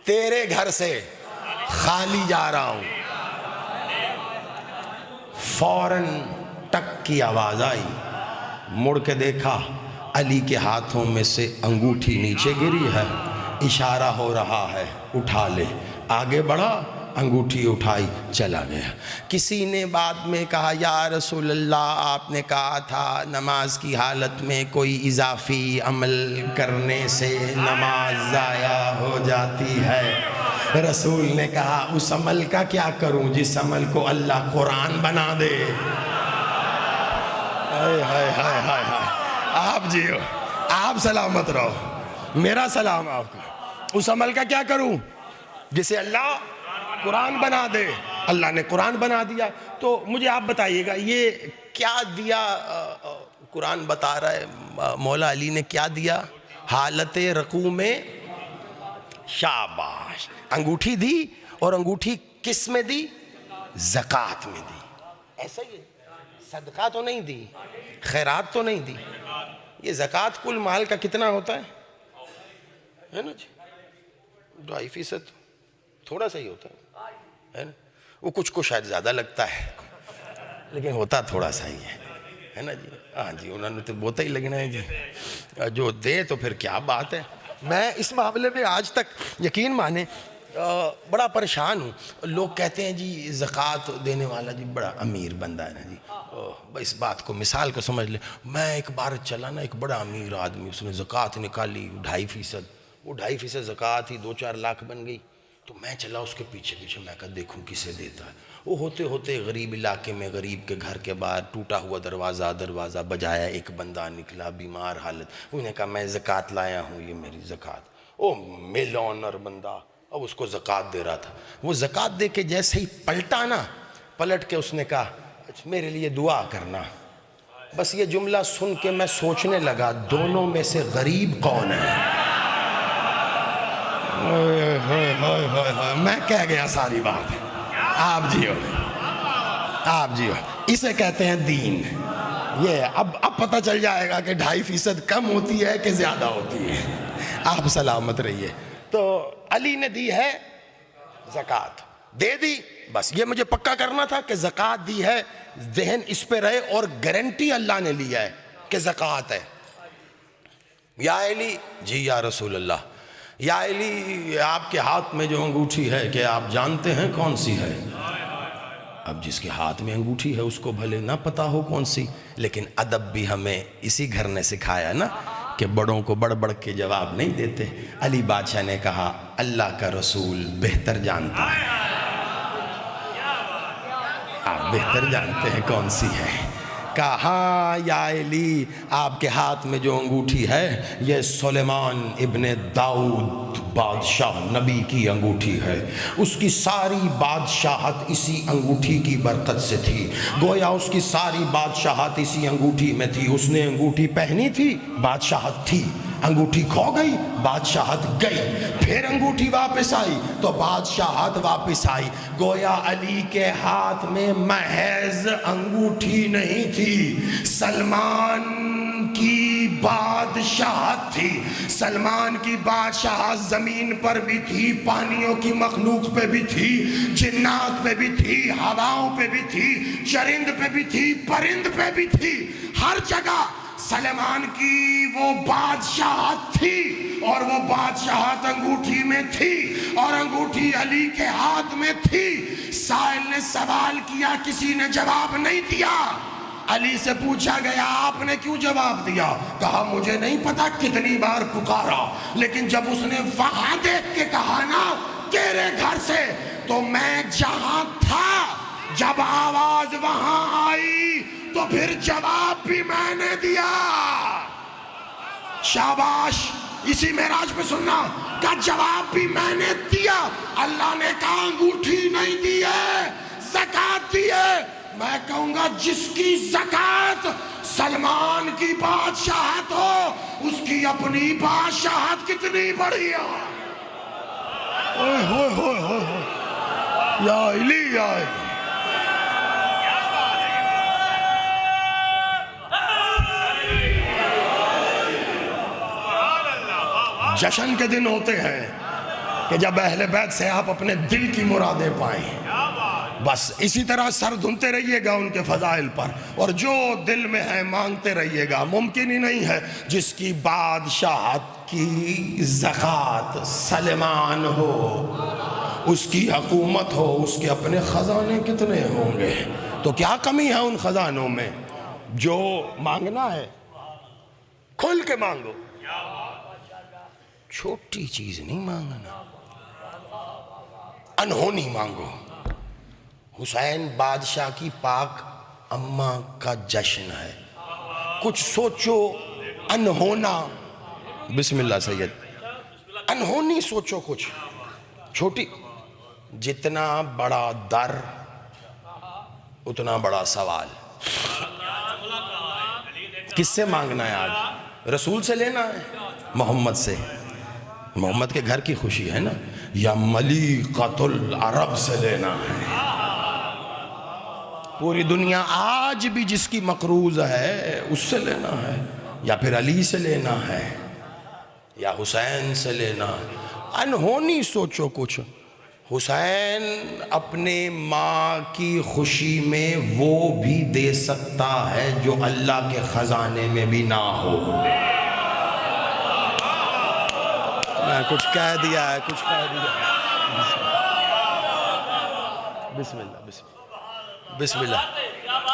S1: تیرے گھر سے خالی جا رہا ہوں. فوراً ٹک کی آواز آئی. مڑ کے دیکھا، علی کے ہاتھوں میں سے انگوٹھی نیچے گری ہے، اشارہ ہو رہا ہے اٹھا لے. آگے بڑھا، انگوٹھی اٹھائی، چلا گیا. کسی نے بعد میں کہا یا رسول اللہ آپ نے کہا تھا نماز کی حالت میں کوئی اضافی عمل کرنے سے نماز ضائع ہو جاتی ہے. رسول نے کہا اس عمل کا کیا کروں جس عمل کو اللہ قرآن بنا دے. آپ جیو، آپ سلامت رہو، میرا سلام آپ کو. اس عمل کا کیا کروں جسے اللہ قرآن بنا دے. اللہ نے قرآن بنا دیا. تو مجھے آپ بتائیے گا یہ کیا دیا؟ قرآن بتا رہا ہے مولا علی نے کیا دیا؟ حالت رکوع میں شاباش انگوٹھی دی. اور انگوٹھی کس میں دی؟ زکوٰۃ میں دی. ایسا ہی ہے، صدقہ تو نہیں دی، خیرات تو نہیں دی. یہ زکوٰۃ کل مال کا کتنا ہوتا ہے نا جی؟ 2.5%، تھوڑا سا ہی ہوتا ہے نا. وہ کچھ کو شاید زیادہ لگتا ہے لیکن ہوتا تھوڑا سا ہی ہے نا جی. ہاں جی، انہوں نے تو بہت ہی لگنا ہے جی، جو دے تو پھر کیا بات ہے. میں اس معاملے میں آج تک یقین مانیں
S2: بڑا پریشان ہوں. لوگ کہتے ہیں جی زکوٰۃ دینے والا جی بڑا امیر بندہ ہے نا جی. اس بات کو مثال کو سمجھ لیں. میں ایک بار چلا نا، ایک بڑا امیر آدمی، اس نے زکوٰۃ نکالی 2.5%. وہ 2.5% زکوٰۃ ہی 2-4 لاکھ بن گئی. تو میں چلا اس کے پیچھے پیچھے، میں کہا دیکھوں کسے دیتا ہے. وہ ہوتے ہوتے غریب علاقے میں، غریب کے گھر کے باہر ٹوٹا ہوا دروازہ بجایا. ایک بندہ نکلا بیمار حالت. انہوں نے کہا میں زکوٰۃ لایا ہوں، یہ میری زکوٰۃ. او ملونر بندہ، اب اس کو زکوٰۃ دے رہا تھا. وہ زکوٰۃ دے کے جیسے ہی پلٹا نا، پلٹ کے اس نے کہا میرے لیے دعا کرنا. بس یہ جملہ سن کے میں سوچنے لگا دونوں میں سے غریب کون ہے. میں کہہ گیا ساری بات. آپ جیو. اسے کہتے ہیں دین. یہ اب پتہ چل جائے گا کہ 2.5% کم ہوتی ہے کہ زیادہ ہوتی ہے. آپ سلامت رہیے. تو علی نے دی ہے زکوٰۃ، دے دی. بس یہ مجھے پکا کرنا تھا کہ زکوٰۃ دی ہے، ذہن اس پہ رہے. اور گارنٹی اللہ نے لیا ہے کہ زکوٰۃ ہے. یا علی، جی یا رسول اللہ. یا علی آپ کے ہاتھ میں جو انگوٹھی ہے کہ آپ جانتے ہیں کون سی ہے؟ اب جس کے ہاتھ میں انگوٹھی ہے اس کو بھلے نہ پتا ہو کون سی، لیکن ادب بھی ہمیں اسی گھر نے سکھایا نا کہ بڑوں کو بڑھ کے جواب نہیں دیتے. علی بادشاہ نے کہا اللہ کا رسول بہتر جانتا ہے، آپ بہتر جانتے ہیں کون سی ہے. کہا ہاں یا علی آپ کے ہاتھ میں جو انگوٹھی ہے یہ سلیمان ابن داؤد بادشاہ نبی کی انگوٹھی ہے. اس کی ساری بادشاہت اسی انگوٹھی کی برکت سے تھی. گویا اس کی ساری بادشاہت اسی انگوٹھی میں تھی. اس نے انگوٹھی پہنی تھی، بادشاہت تھی. انگوٹھی کھو گئی، بادشاہت گئی. پھر انگوٹھی واپس آئی تو بادشاہت واپس آئی. گویا علی کے ہاتھ میں محض انگوٹھی نہیں تھی، سلمان کی بادشاہت تھی. سلمان کی بادشاہت زمین پر بھی تھی، پانیوں کی مخلوق پہ بھی تھی، جنات پہ بھی تھی، ہواؤں پہ بھی تھی، چرند پہ بھی تھی، پرند پہ بھی تھی. ہر جگہ سلمان کی وہ بادشاہت تھی. اور وہ بادشاہت انگوٹھی میں تھی، اور انگوٹھی علی کے ہاتھ میں تھی. سائل نے سوال کیا، کسی نے جواب نہیں دیا. علی سے پوچھا گیا آپ نے کیوں جواب دیا؟ کہا مجھے نہیں پتا کتنی بار پکارا، لیکن جب اس نے وہاں دیکھ کے کہا نا تیرے گھر سے، تو میں جہاں تھا جب آواز وہاں آئی تو پھر جواب بھی میں نے دیا. شاباش. اسی معراج پہ سننا کا جواب بھی میں نے دیا. اللہ نے کہا انگوٹھی نہیں دی ہے، زکوٰۃ دی ہے. میں کہوں گا جس کی زکوٰۃ سلمان کی بادشاہت ہو، اس کی اپنی بادشاہت کتنی بڑی ہے. یا علی یا علی. جشن کے دن ہوتے ہیں کہ جب اہل بیت سے آپ اپنے دل کی مرادیں پائیں. بس اسی طرح سر دھنتے رہیے گا ان کے فضائل پر، اور جو دل میں ہے مانگتے رہیے گا. ممکن ہی نہیں ہے جس کی بادشاہت کی زکوٰۃ سلمان ہو، اس کی حکومت ہو، اس کے اپنے خزانے کتنے ہوں گے. تو کیا کمی ہے ان خزانوں میں؟ جو مانگنا ہے کھل کے مانگو، چھوٹی چیز نہیں مانگنا، انہونی مانگو. حسین بادشاہ کی پاک اماں کا جشن ہے. کچھ سوچو انہونا. بسم اللہ سید. انہونی سوچو کچھ چھوٹی. جتنا بڑا در اتنا بڑا سوال. کس سے مانگنا ہے آج؟ رسول سے لینا ہے، محمد سے. محمد کے گھر کی خوشی ہے نا. یا ملیکۃ العرب سے لینا ہے. پوری دنیا آج بھی جس کی مقروض ہے اس سے لینا ہے، یا پھر علی سے لینا ہے، یا حسین سے لینا ہے. انہونی سوچو کچھ. حسین اپنے ماں کی خوشی میں وہ بھی دے سکتا ہے جو اللہ کے خزانے میں بھی نہ ہو. میں کچھ کہہ دیا ہے، کچھ کہہ دیا.
S1: بسم اللہ بسم اللہ بسم اللہ.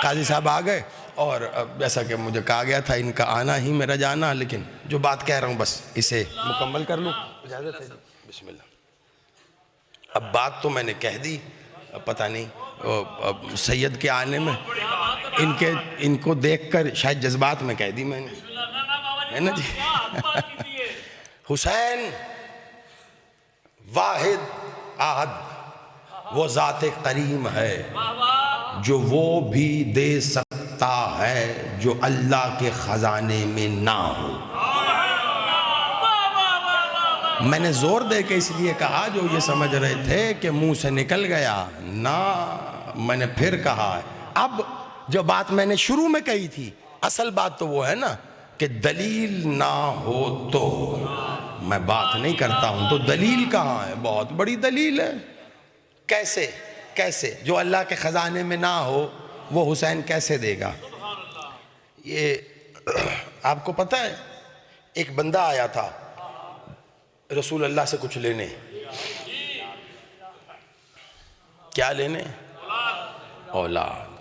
S1: قاضی صاحب آ گئے اور جیسا کہ مجھے کہا گیا تھا ان کا آنا ہی میرا جانا, لیکن جو بات کہہ رہا ہوں بس اسے مکمل کر لوں. اجازت ہے جی؟ بسم اللہ. اب بات تو میں نے کہہ دی, پتہ نہیں سید کے آنے میں ان کو دیکھ کر شاید جذبات میں کہہ دی میں نے, ہے نا جی. حسین واحد احد وہ ذات کریم ہے جو وہ بھی دے سکتا ہے جو اللہ کے خزانے میں نہ ہو. میں نے زور دے کے اس لیے کہا جو یہ سمجھ رہے تھے کہ منہ سے نکل گیا نہ, میں نے پھر کہا. اب جو بات میں نے شروع میں کہی تھی, اصل بات تو وہ ہے نا کہ دلیل نہ ہو تو میں بات نہیں کرتا ہوں. تو دلیل کہاں ہے؟ بہت بڑی دلیل ہے. کیسے جو اللہ کے خزانے میں نہ ہو وہ حسین کیسے دے گا؟ یہ آپ کو پتہ ہے, ایک بندہ آیا تھا رسول اللہ سے کچھ لینے. کیا لینے؟ اولاد.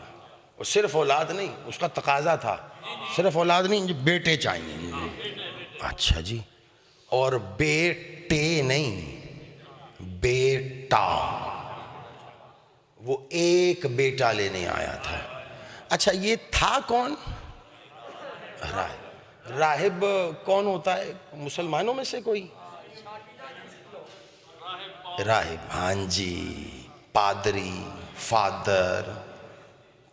S1: اور صرف اولاد نہیں, اس کا تقاضا تھا صرف اولاد نہیں, بیٹے چاہیے. اچھا جی, اور بیٹے نہیں بیٹا. وہ ایک بیٹا لینے آیا تھا. اچھا یہ تھا کون؟ راہب کون ہوتا ہے مسلمانوں میں سے کوئی؟ راہب, ہاں جی, پادری, فادر,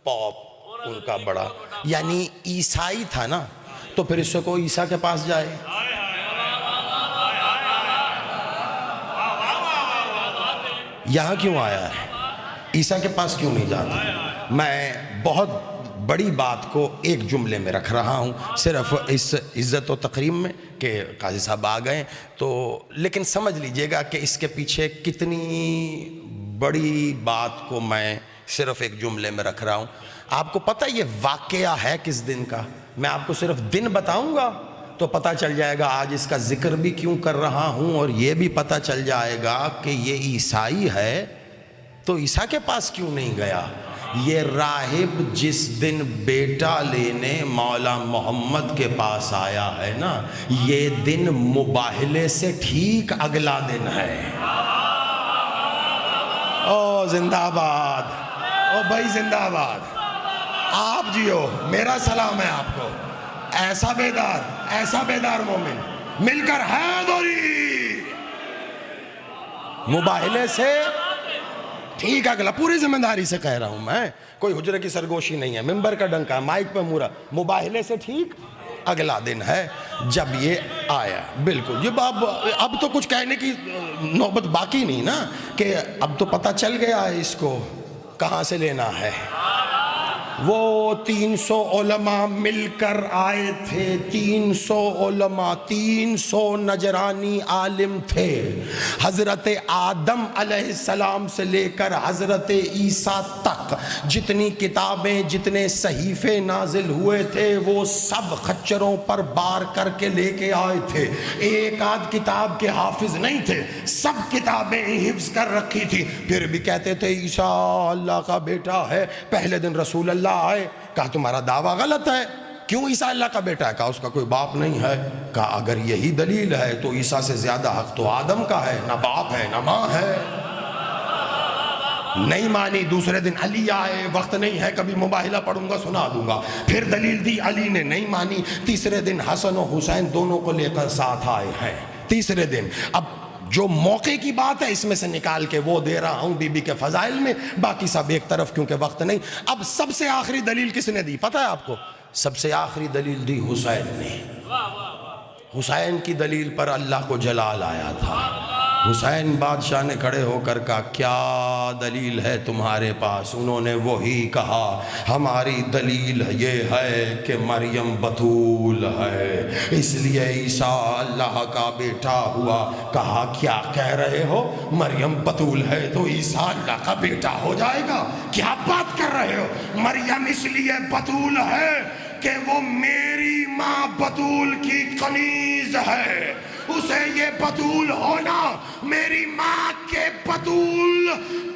S1: پوپ ان کا بڑا, یعنی عیسائی تھا نا. تو پھر اس سے کوئی عیسیٰ کے پاس جائے. یہاں کیوں آیا ہے؟ عیسیٰ کے پاس کیوں نہیں جاتا؟ میں بہت بڑی بات کو ایک جملے میں رکھ رہا ہوں, صرف اس عزت و تکریم میں کہ قاضی صاحب آ گئے تو, لیکن سمجھ لیجئے گا کہ اس کے پیچھے کتنی بڑی بات کو میں صرف ایک جملے میں رکھ رہا ہوں. آپ کو پتہ یہ واقعہ ہے کس دن کا؟ میں آپ کو صرف دن بتاؤں گا تو پتہ چل جائے گا آج اس کا ذکر بھی کیوں کر رہا ہوں, اور یہ بھی پتہ چل جائے گا کہ یہ عیسائی ہے تو عیسیٰ کے پاس کیوں نہیں گیا. یہ راہب جس دن بیٹا لینے مولا محمد کے پاس آیا ہے نا, یہ دن مباہلے سے ٹھیک اگلا دن ہے. او زندہ آباد, او بھائی زندہ آباد, آپ جیو, میرا سلام ہے آپ کو. ایسا بیدار مومن مل کر حیدری. مباہلے سے ٹھیک اگلا, پوری ذمہ داری سے کہہ رہا ہوں میں, کوئی حجرے کی سرگوشی نہیں ہے, ممبر کا ڈنکا ہے, مائک پہ مورا. مباہلے سے ٹھیک اگلا دن ہے جب یہ آیا. بالکل, یہ اب تو کچھ کہنے کی نوبت باقی نہیں نا, کہ اب تو پتہ چل گیا ہے اس کو کہاں سے لینا ہے. وہ 300 علماء مل کر آئے تھے, 300 علماء, 300 نجرانی عالم تھے. حضرت آدم علیہ السلام سے لے کر حضرت عیسیٰ تک جتنی کتابیں, جتنے صحیفے نازل ہوئے تھے وہ سب خچروں پر بار کر کے لے کے آئے تھے. ایک آدھ کتاب کے حافظ نہیں تھے, سب کتابیں حفظ کر رکھی تھی. پھر بھی کہتے تھے عیسیٰ اللہ کا بیٹا ہے. پہلے دن رسول اللہ آئے, کہا تمہارا دعویٰ غلط ہے. کیوں عیسیٰ اللہ کا بیٹا ہے؟ کہا اس کا کوئی باپ نہیں ہے. کہا اگر یہی دلیل ہے تو عیسیٰ سے زیادہ حق تو آدم کا ہے, نہ باپ ہے نہ ماں ہے. نہیں مانی. دوسرے دن علی آئے, وقت نہیں ہے کبھی مباہلہ پڑھوں گا سنا دوں گا. پھر دلیل دی, علی نے نہیں مانی. تیسرے دن حسن و حسین دونوں کو لے کر ساتھ آئے ہیں. تیسرے دن اب جو موقع کی بات ہے اس میں سے نکال کے وہ دے رہا ہوں بی بی کے فضائل میں, باقی سب ایک طرف کیونکہ وقت نہیں. اب سب سے آخری دلیل کس نے دی پتہ ہے آپ کو؟ سب سے آخری دلیل دی حسین نے. حسین کی دلیل پر اللہ کو جلال آیا تھا. حسین بادشاہ نے کھڑے ہو کر کہا کیا دلیل ہے تمہارے پاس؟ انہوں نے وہی کہا, ہماری دلیل یہ ہے کہ مریم بتول ہے, اس لیے عیسیٰ اللہ کا بیٹا ہوا. کہا کیا کہہ رہے ہو؟ مریم بتول ہے تو عیسیٰ اللہ کا بیٹا ہو جائے گا؟ کیا بات کر رہے ہو؟ مریم اس لیے بتول ہے کہ وہ میری ماں بتول کی کنیز ہے.
S2: اسے یہ بطول ہونا میری ماں کے بطول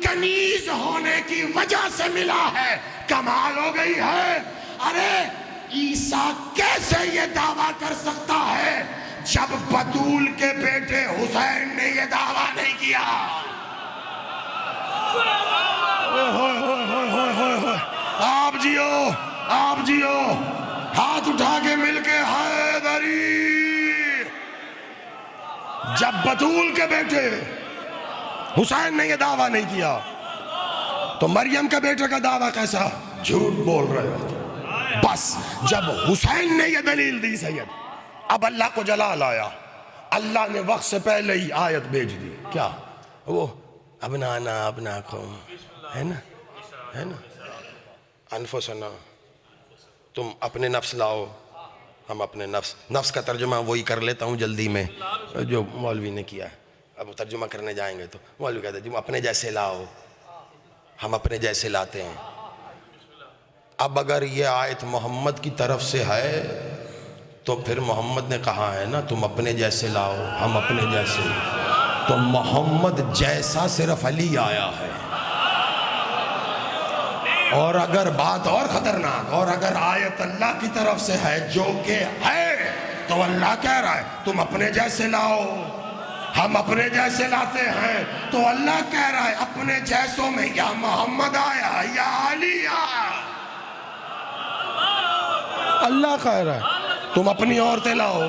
S2: کنیز ہونے کی وجہ سے ملا ہے. کمال ہو گئی ہے. ارے عیسیٰ کیسے یہ دعویٰ کر سکتا ہے جب بطول کے بیٹے حسین نے یہ دعویٰ نہیں کیا؟ آپ جیو، آپ جیو، ہاتھ اٹھا کے مل کے حیدری. جب بطول کے بیٹے حسین نے یہ دعویٰ نہیں کیا تو مریم کے بیٹے کا دعویٰ کیسا؟ جھوٹ بول رہے ہو. بس جب حسین نے یہ دلیل دی سید، اب اللہ کو جلال آیا. اللہ نے وقت سے پہلے ہی آیت بھیج دی. کیا؟ وہ ابنانا ابناکم، ہے نا، ہے نا، انفسنا، تم اپنے نفس لاؤ، ہم اپنے نفس کا ترجمہ وہی کر لیتا ہوں جلدی میں جو مولوی نے کیا ہے. اب ترجمہ کرنے جائیں گے تو مولوی کہتے ہیں تم اپنے جیسے لاؤ، ہم اپنے جیسے لاتے ہیں. اب اگر یہ آیت محمد کی طرف سے ہے تو پھر محمد نے کہا ہے نا تم اپنے جیسے لاؤ ہم اپنے جیسے، تو محمد جیسا صرف علی آیا ہے. اور اگر بات اور خطرناک، اور اگر آیت اللہ کی طرف سے ہے جو کہ ہے تو اللہ کہہ رہا ہے تم اپنے جیسے لاؤ ہم اپنے جیسے لاتے ہیں. تو اللہ کہہ رہا ہے اپنے جیسوں میں یا محمد آیا یا علی آیا. اللہ کہہ رہا ہے تم اپنی عورتیں لاؤ.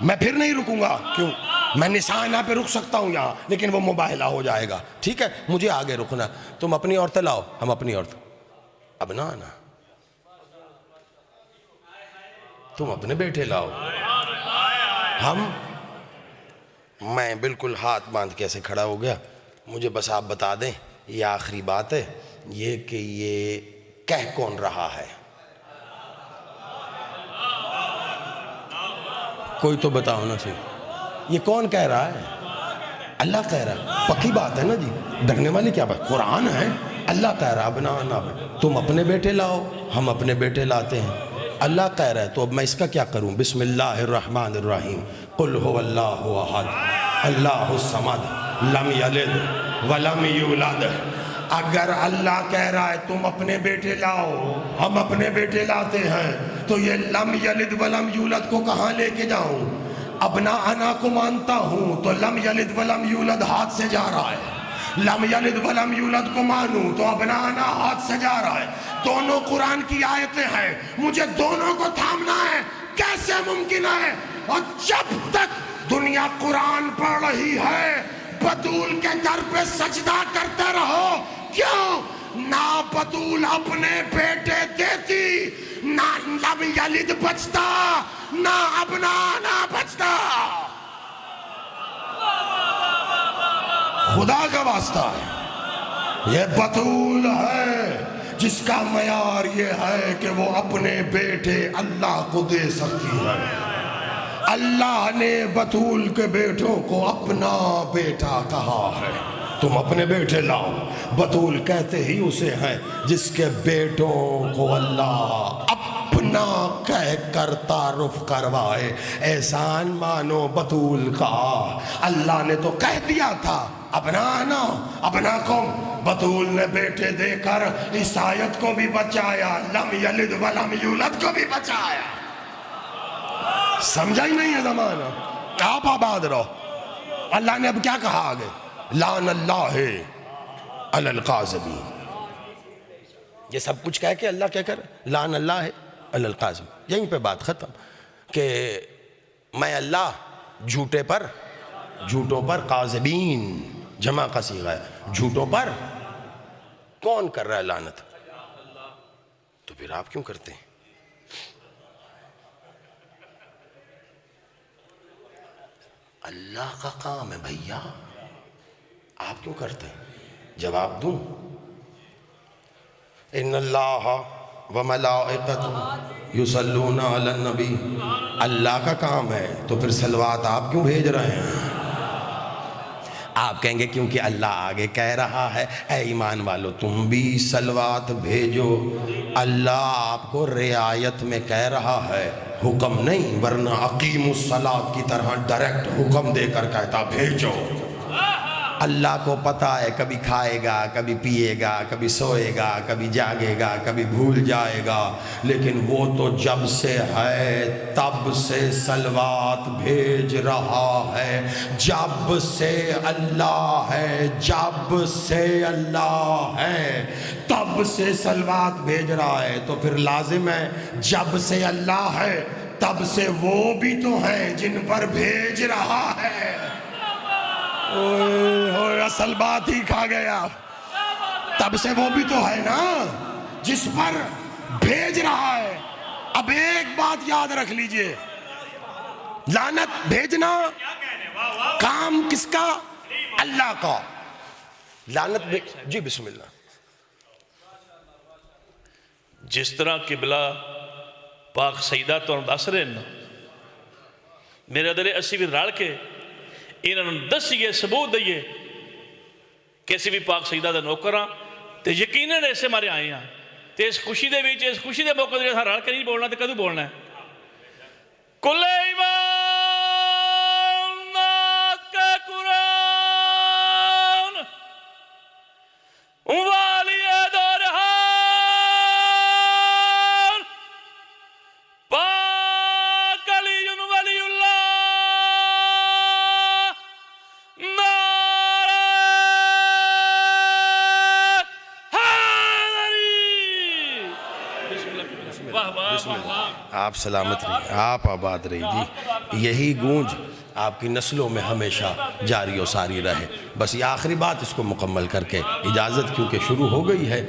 S2: میں پھر نہیں رکوں گا. کیوں؟ میں نشانہ پہ رک سکتا ہوں یہاں، لیکن وہ مباہلہ ہو جائے گا. ٹھیک ہے، مجھے آگے رکنا. تم اپنی عورتیں لاؤ ہم اپنی عورتیں. اب نا تم اپنے بیٹے لاؤ ہم. میں بالکل ہاتھ باندھ کے ایسے کھڑا ہو گیا. مجھے بس آپ بتا دیں، یہ آخری بات ہے، یہ کہ یہ کہہ کون رہا ہے؟ کوئی تو بتاؤ نا صحیح. یہ کون کہہ رہا ہے؟ اللہ کہہ رہا ہے. پکی بات ہے نا جی، ڈرنے والی کیا بات؟ قرآن ہے. اللہ کہہ رہا ہے ابنا تم اپنے بیٹے لاؤ ہم اپنے بیٹے لاتے ہیں. اللہ کہہ رہا ہے تو اب میں اس کا کیا کروں؟ بسم اللہ الرحمن الرحیم. قل هو اللہ احد اللہ الصمد لم یلد ولم یولد. اگر اللہ کہہ رہا ہے تم اپنے بیٹے لاؤ ہم اپنے بیٹے لاتے ہیں تو یہ لم یلد ولم یولد کو کہاں لے کے جاؤں؟ ابنا انا کو مانتا ہوں تو لم یلد ولم یولد ہاتھ سے جا رہا ہے. لم یلد ولم یولد کو مانوں تو ابنا انا ہاتھ سے جا رہا ہے. دونوں قرآن کی آیتیں ہیں، مجھے دونوں کو تھامنا ہے. کیسے ممکن ہے؟ اور جب تک دنیا قرآن پڑھ رہی ہے بطول کے در پہ سجدہ کرتے رہو. کیوں؟ نہ بطول اپنے بیٹے دیتی، نہ لم یلد بچتا، نہ ابنا نہ بچتا. خدا کا واسطہ ہے یہ بطول ہے جس کا معیار یہ ہے کہ وہ اپنے بیٹے اللہ کو دے سکتی ہے. اللہ نے بطول کے بیٹوں کو اپنا بیٹا کہا ہے. تم اپنے بیٹے لاؤ. بطول کہتے ہی اسے ہیں جس کے بیٹوں کو اللہ اپنا کہہ کر تعارف کروائے. احسان مانو بطول کا. اللہ نے تو کہہ دیا تھا ابنانا ابناکم. بطول نے بیٹے دے کر عیسائیت کو بھی بچایا، لم یلد ولم یولد کو بھی بچایا. سمجھا ہی نہیں ہے زمانہ. آپ آباد رہو. اللہ نے اب کیا کہا آگے؟ لعن اللہ علی القاذبین. یہ سب کچھ کہہ کے اللہ کیا کر لعن اللہ علی القاذب. یہیں پہ بات ختم کہ میں اللہ جھوٹوں پر قاذبین جمع کا صیغہ ہے. جھوٹوں پر کون کر رہا ہے لعنت؟ تو پھر آپ کیوں کرتے ہیں؟ اللہ کا کام ہے بھیا، آپ کیوں کرتے ہیں؟ جواب دوں. ان اللہ وملائکتہ یصلون علی النبی. اللہ کا کام ہے تو پھر صلوات آپ کیوں بھیج رہے ہیں؟ آپ کہیں گے کیونکہ اللہ آگے کہہ رہا ہے اے ایمان والو تم بھی صلوات بھیجو. اللہ آپ کو رعایت میں کہہ رہا ہے، حکم نہیں، ورنہ اقیم الصلاۃ کی طرح ڈائریکٹ حکم دے کر کہتا بھیجو. اللہ کو پتہ ہے کبھی کھائے گا، کبھی پیے گا، کبھی سوئے گا، کبھی جاگے گا، کبھی بھول جائے گا، لیکن وہ تو جب سے ہے تب سے صلوات بھیج رہا ہے. جب سے اللہ ہے، جب سے اللہ ہے تب سے صلوات بھیج رہا ہے. تو پھر لازم ہے جب سے اللہ ہے تب سے وہ بھی تو ہیں جن پر بھیج رہا ہے. اصل بات ہی کھا گیا. تب سے وہ بھی تو ہے نا جس پر بھیج رہا ہے. اب ایک بات یاد رکھ لیجئے، لعنت بھیجنا کام کس کا؟ اللہ کا. لعنت جی بسم اللہ.
S3: جس طرح قبلہ پاک سیدہ تو دس رہے ہیں، میرے دلے اسی بھی رل کے انہوں نے دسیے ثبوت دئیے کہ اسی بھی پاک سیدہ دا نوکر ہاں تے یقیناً ایسے مارے آئے ہیں تے اس خوشی دے بیچ اس خوشی دے موقع دے رل کے نہیں بولنا تے کدوں بولنا ہے. کل ایمان نات کے قرآن والی دورہان پاک علی ولی اللہ نعرہ حیدری. بسم اللہ. واہ واہ واہ.
S2: آپ سلامت رہیے، آپ آباد رہی جی. یہی گونج آپ کی نسلوں میں ہمیشہ جاری و ساری رہے. بس یہ آخری بات اس کو مکمل کر کے اجازت کیونکہ شروع ہو گئی ہے،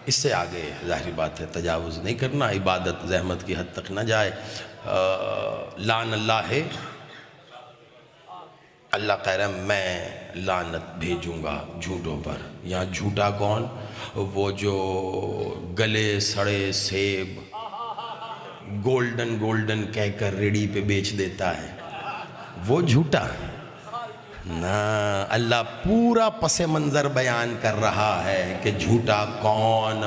S2: اس سے آگے ظاہری بات ہے تجاوز نہیں کرنا، عبادت زحمت کی حد تک نہ جائے. لعن اللہ ہے، اللہ کہہ رہا ہے میں لعنت بھیجوں گا جھوٹوں پر. یہاں جھوٹا کون؟ وہ جو گلے سڑے سیب گولڈن کہہ کر ریڑھی پہ بیچ دیتا ہے، وہ جھوٹا نا. اللہ پورا پس منظر بیان کر رہا ہے کہ جھوٹا کون.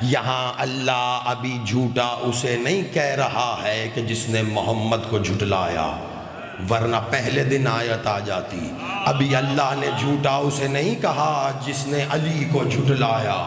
S2: یہاں اللہ ابھی جھوٹا اسے نہیں کہہ رہا ہے کہ جس نے محمد کو جھٹلایا، ورنہ پہلے دن آیت آ جاتی. ابھی اللہ نے جھوٹا اسے نہیں کہا جس نے علی کو جھٹلایا،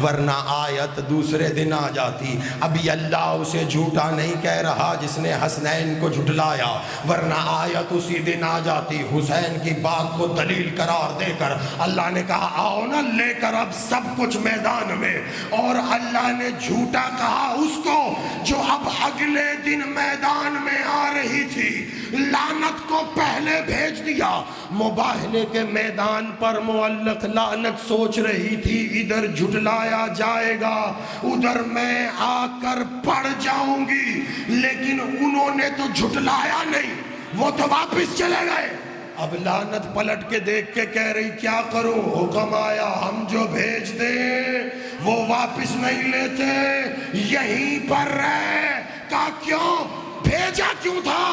S2: ورنہ آیت دوسرے دن آ جاتی. ابھی اللہ اسے جھوٹا نہیں کہہ رہا جس نے حسنین کو جھٹلایا، ورنہ آیت اسی دن آ جاتی. حسین کی بات کو دلیل قرار دے کر اللہ نے کہا آؤ نا لے کر اب سب کچھ میدان میں. اور اللہ نے جھوٹا کہا اس کو جو اب اگلے دن میدان میں آ رہی تھی. لعنت کو پہلے بھیج دیا. مباہلے کے میدان پر معلق لعنت سوچ رہی تھی ادھر جھٹلایا جائے گا، ادھر میں آ کر پڑ جاؤں گی، لیکن انہوں نے تو جھٹلایا نہیں، وہ تو واپس چلے گئے. اب لعنت پلٹ کے دیکھ کے کہہ رہی کیا کروں، حکم آیا ہم جو بھیج دیں وہ واپس نہیں لیتے، یہیں پر رہ. کہا کیوں بھیجا کیوں تھا؟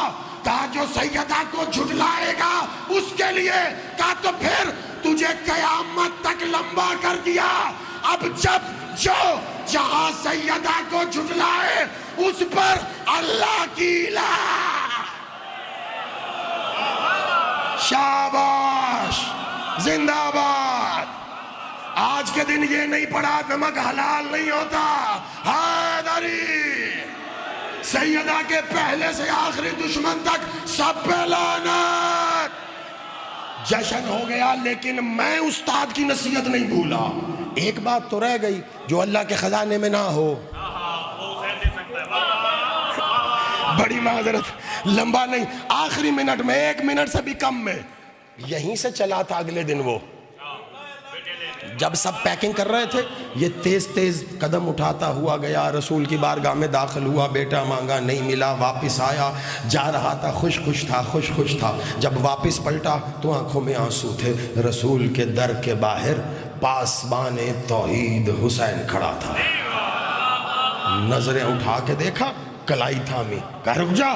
S2: کہا جو سیدہ کو جھٹلائے گا اس کے لیے. کہا تو پھر تجھے قیامت تک لمبا کر دیا. اب جب جو جہاں سیدہ کو جھٹلائے اس پر اللہ کی لعنت. شاباش، زندہ باد. آج کے دن یہ نہیں پڑھا نمک حلال نہیں ہوتا. حیدری سیدہ کے پہلے سے آخری دشمن تک سب پہ لعنت. جشن ہو گیا لیکن میں استاد کی نصیحت نہیں بھولا. ایک بات تو رہ گئی جو اللہ کے خزانے میں نہ ہو. بڑی معذرت، لمبا نہیں، آخری منٹ میں، 1 منٹ سے بھی کم میں. یہیں سے چلا تھا اگلے دن. وہ جب سب پیکنگ کر رہے تھے یہ تیز تیز قدم اٹھاتا ہوا گیا، رسول کی بارگاہ میں داخل ہوا، بیٹا مانگا نہیں ملا، واپس آیا، جا رہا تھا خوش تھا. جب واپس پلٹا تو آنکھوں میں آنسو تھے. رسول کے در کے باہر پاسبان توحید حسین کھڑا تھا. نظریں اٹھا کے دیکھا، کلائی تھامی، کہا رک جا،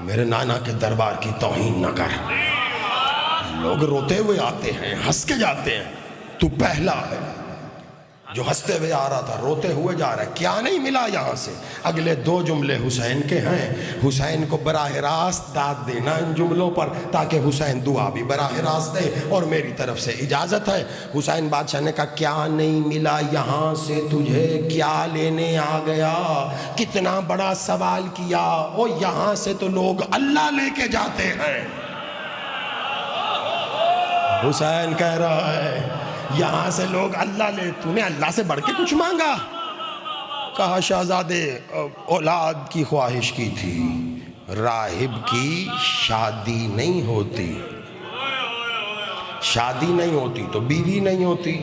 S2: میرے نانا کے دربار کی توہین نہ کر. لوگ روتے ہوئے آتے ہیں، ہنس کے جاتے ہیں، تو پہلا ہے جو ہنستے ہوئے آ رہا تھا روتے ہوئے جا رہا ہے، کیا نہیں ملا یہاں سے؟ اگلے 2 جملے حسین کے ہیں، حسین کو براہ راست داد دینا ان جملوں پر تاکہ حسین دعا بھی براہ راست دے، اور میری طرف سے اجازت ہے۔ حسین بادشاہ نے کہا کیا نہیں ملا یہاں سے تجھے، کیا لینے آ گیا، کتنا بڑا سوال کیا، او یہاں سے تو لوگ اللہ لے کے جاتے ہیں۔ حسین کہہ رہا ہے یہاں سے لوگ اللہ لے، تو نے اللہ سے بڑھ کے کچھ مانگا؟ کہا شہزادے اولاد کی خواہش کی تھی، راہب کی شادی نہیں ہوتی، شادی نہیں ہوتی تو بیوی نہیں ہوتی،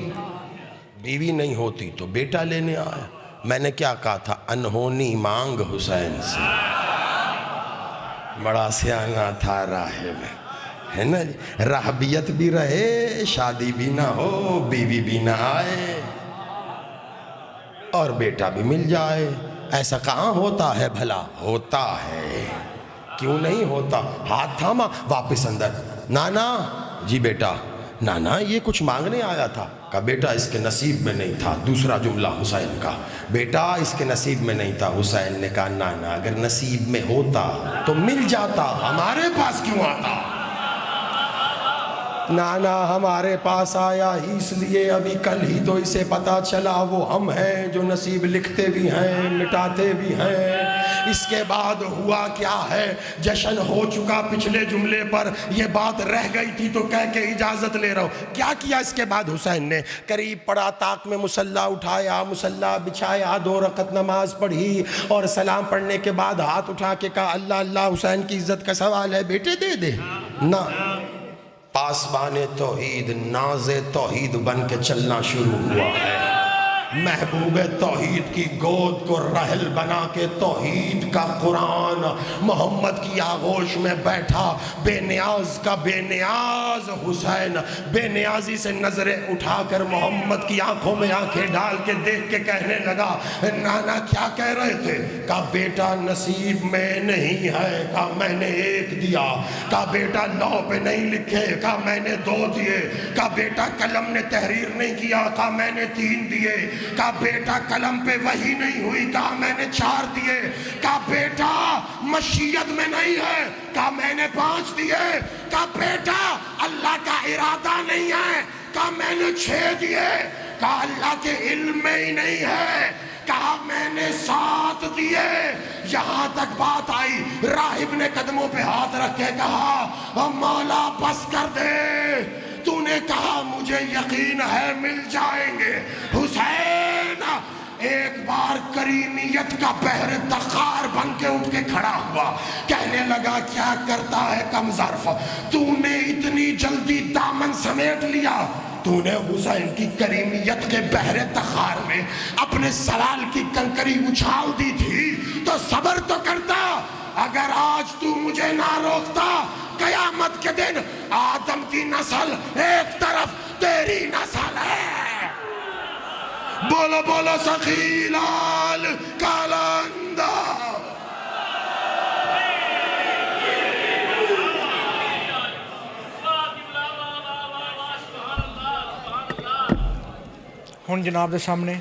S2: بیوی نہیں ہوتی تو بیٹا لینے آیا۔ میں نے کیا کہا تھا؟ انہونی مانگ حسین سے۔ بڑا سیانا تھا راہب، ہے نا جی، راہبیت بھی رہے، شادی بھی نہ ہو، بیوی بھی نہ آئے، اور بیٹا بھی مل جائے۔ ایسا کہاں ہوتا ہے بھلا؟ ہوتا ہے، کیوں نہیں ہوتا؟ ہاتھ تھاما، واپس اندر۔ نانا، جی بیٹا، نانا یہ کچھ مانگنے آیا تھا۔ کہا بیٹا اس کے نصیب میں نہیں تھا۔ دوسرا جملہ حسین کا، بیٹا اس کے نصیب میں نہیں تھا۔ حسین نے کہا نانا اگر نصیب میں ہوتا تو مل جاتا، ہمارے پاس کیوں آتا؟ نانا ہمارے پاس آیا ہی اس لیے ابھی کل ہی تو اسے پتا چلا وہ ہم ہیں جو نصیب لکھتے بھی ہیں مٹاتے بھی ہیں۔ اس کے بعد ہوا کیا ہے؟ جشن ہو چکا پچھلے جملے پر، یہ بات رہ گئی تھی تو کہہ کے اجازت لے رہا ہوں۔ کیا کیا اس کے بعد حسین نے؟ قریب پڑا، طاق میں مصلی اٹھایا، مصلی بچھایا، 2 رکعت نماز پڑھی، اور سلام پڑھنے کے بعد ہاتھ اٹھا کے کہا اللہ اللہ حسین کی عزت کا سوال ہے بیٹے دے دے۔ نہ، پاسبان توحید ناز توحید بن کے چلنا شروع ہوا ہے۔ محبوب توحید کی گود کو رحل بنا کے توحید کا قرآن محمد کی آغوش میں بیٹھا، بے نیاز کا بے نیاز حسین بے نیازی سے نظریں اٹھا کر محمد کی آنکھوں میں آنکھیں ڈال کے دیکھ کے کہنے لگا نانا کیا کہہ رہے تھے؟ کہا بیٹا نصیب میں نہیں ہے، کہا میں نے 1 دیا، کہا بیٹا لوح پہ نہیں لکھے، کہا میں نے 2 دیے، کہا بیٹا قلم نے تحریر نہیں کیا، کہا میں نے 3 دیے، کہا بیٹا قلم پہ وحی نہیں ہوئی، کہا میں نے 4 دیے، کہا بیٹا مشیت میں نہیں ہے، کہا میں نے 5 دیے، کہا بیٹا اللہ کا ارادہ نہیں ہے، کہا میں نے 6 دیے، کہا اللہ کے علم میں ہی نہیں ہے، کہا میں نے 7 دیے۔ یہاں تک بات آئی، راہب نے قدموں پہ ہاتھ رکھ کے کہا مولا بس کر دے، تو نے کہا مجھے یقین ہے مل جائیں گے۔ حسین ایک بار کریمیت کا بحر تخار بن کے اٹھ کے کھڑا ہوا، کہنے لگا کیا کرتا ہے کم ظرف، تو نے اتنی جلدی دامن سمیٹ لیا، تو نے حسین کی کریمیت کے بحر تخار میں اپنے سوال کی کنکری اچھال دی تھی تو صبر تو کرتا، اگر آج تو مجھے نہ روکتا قیامت کے دن آدم کی نسل ایک طرف تیری نسل ہے۔ بولو بولو سخی لال کالندہ۔
S4: ہن جناب دے سامنے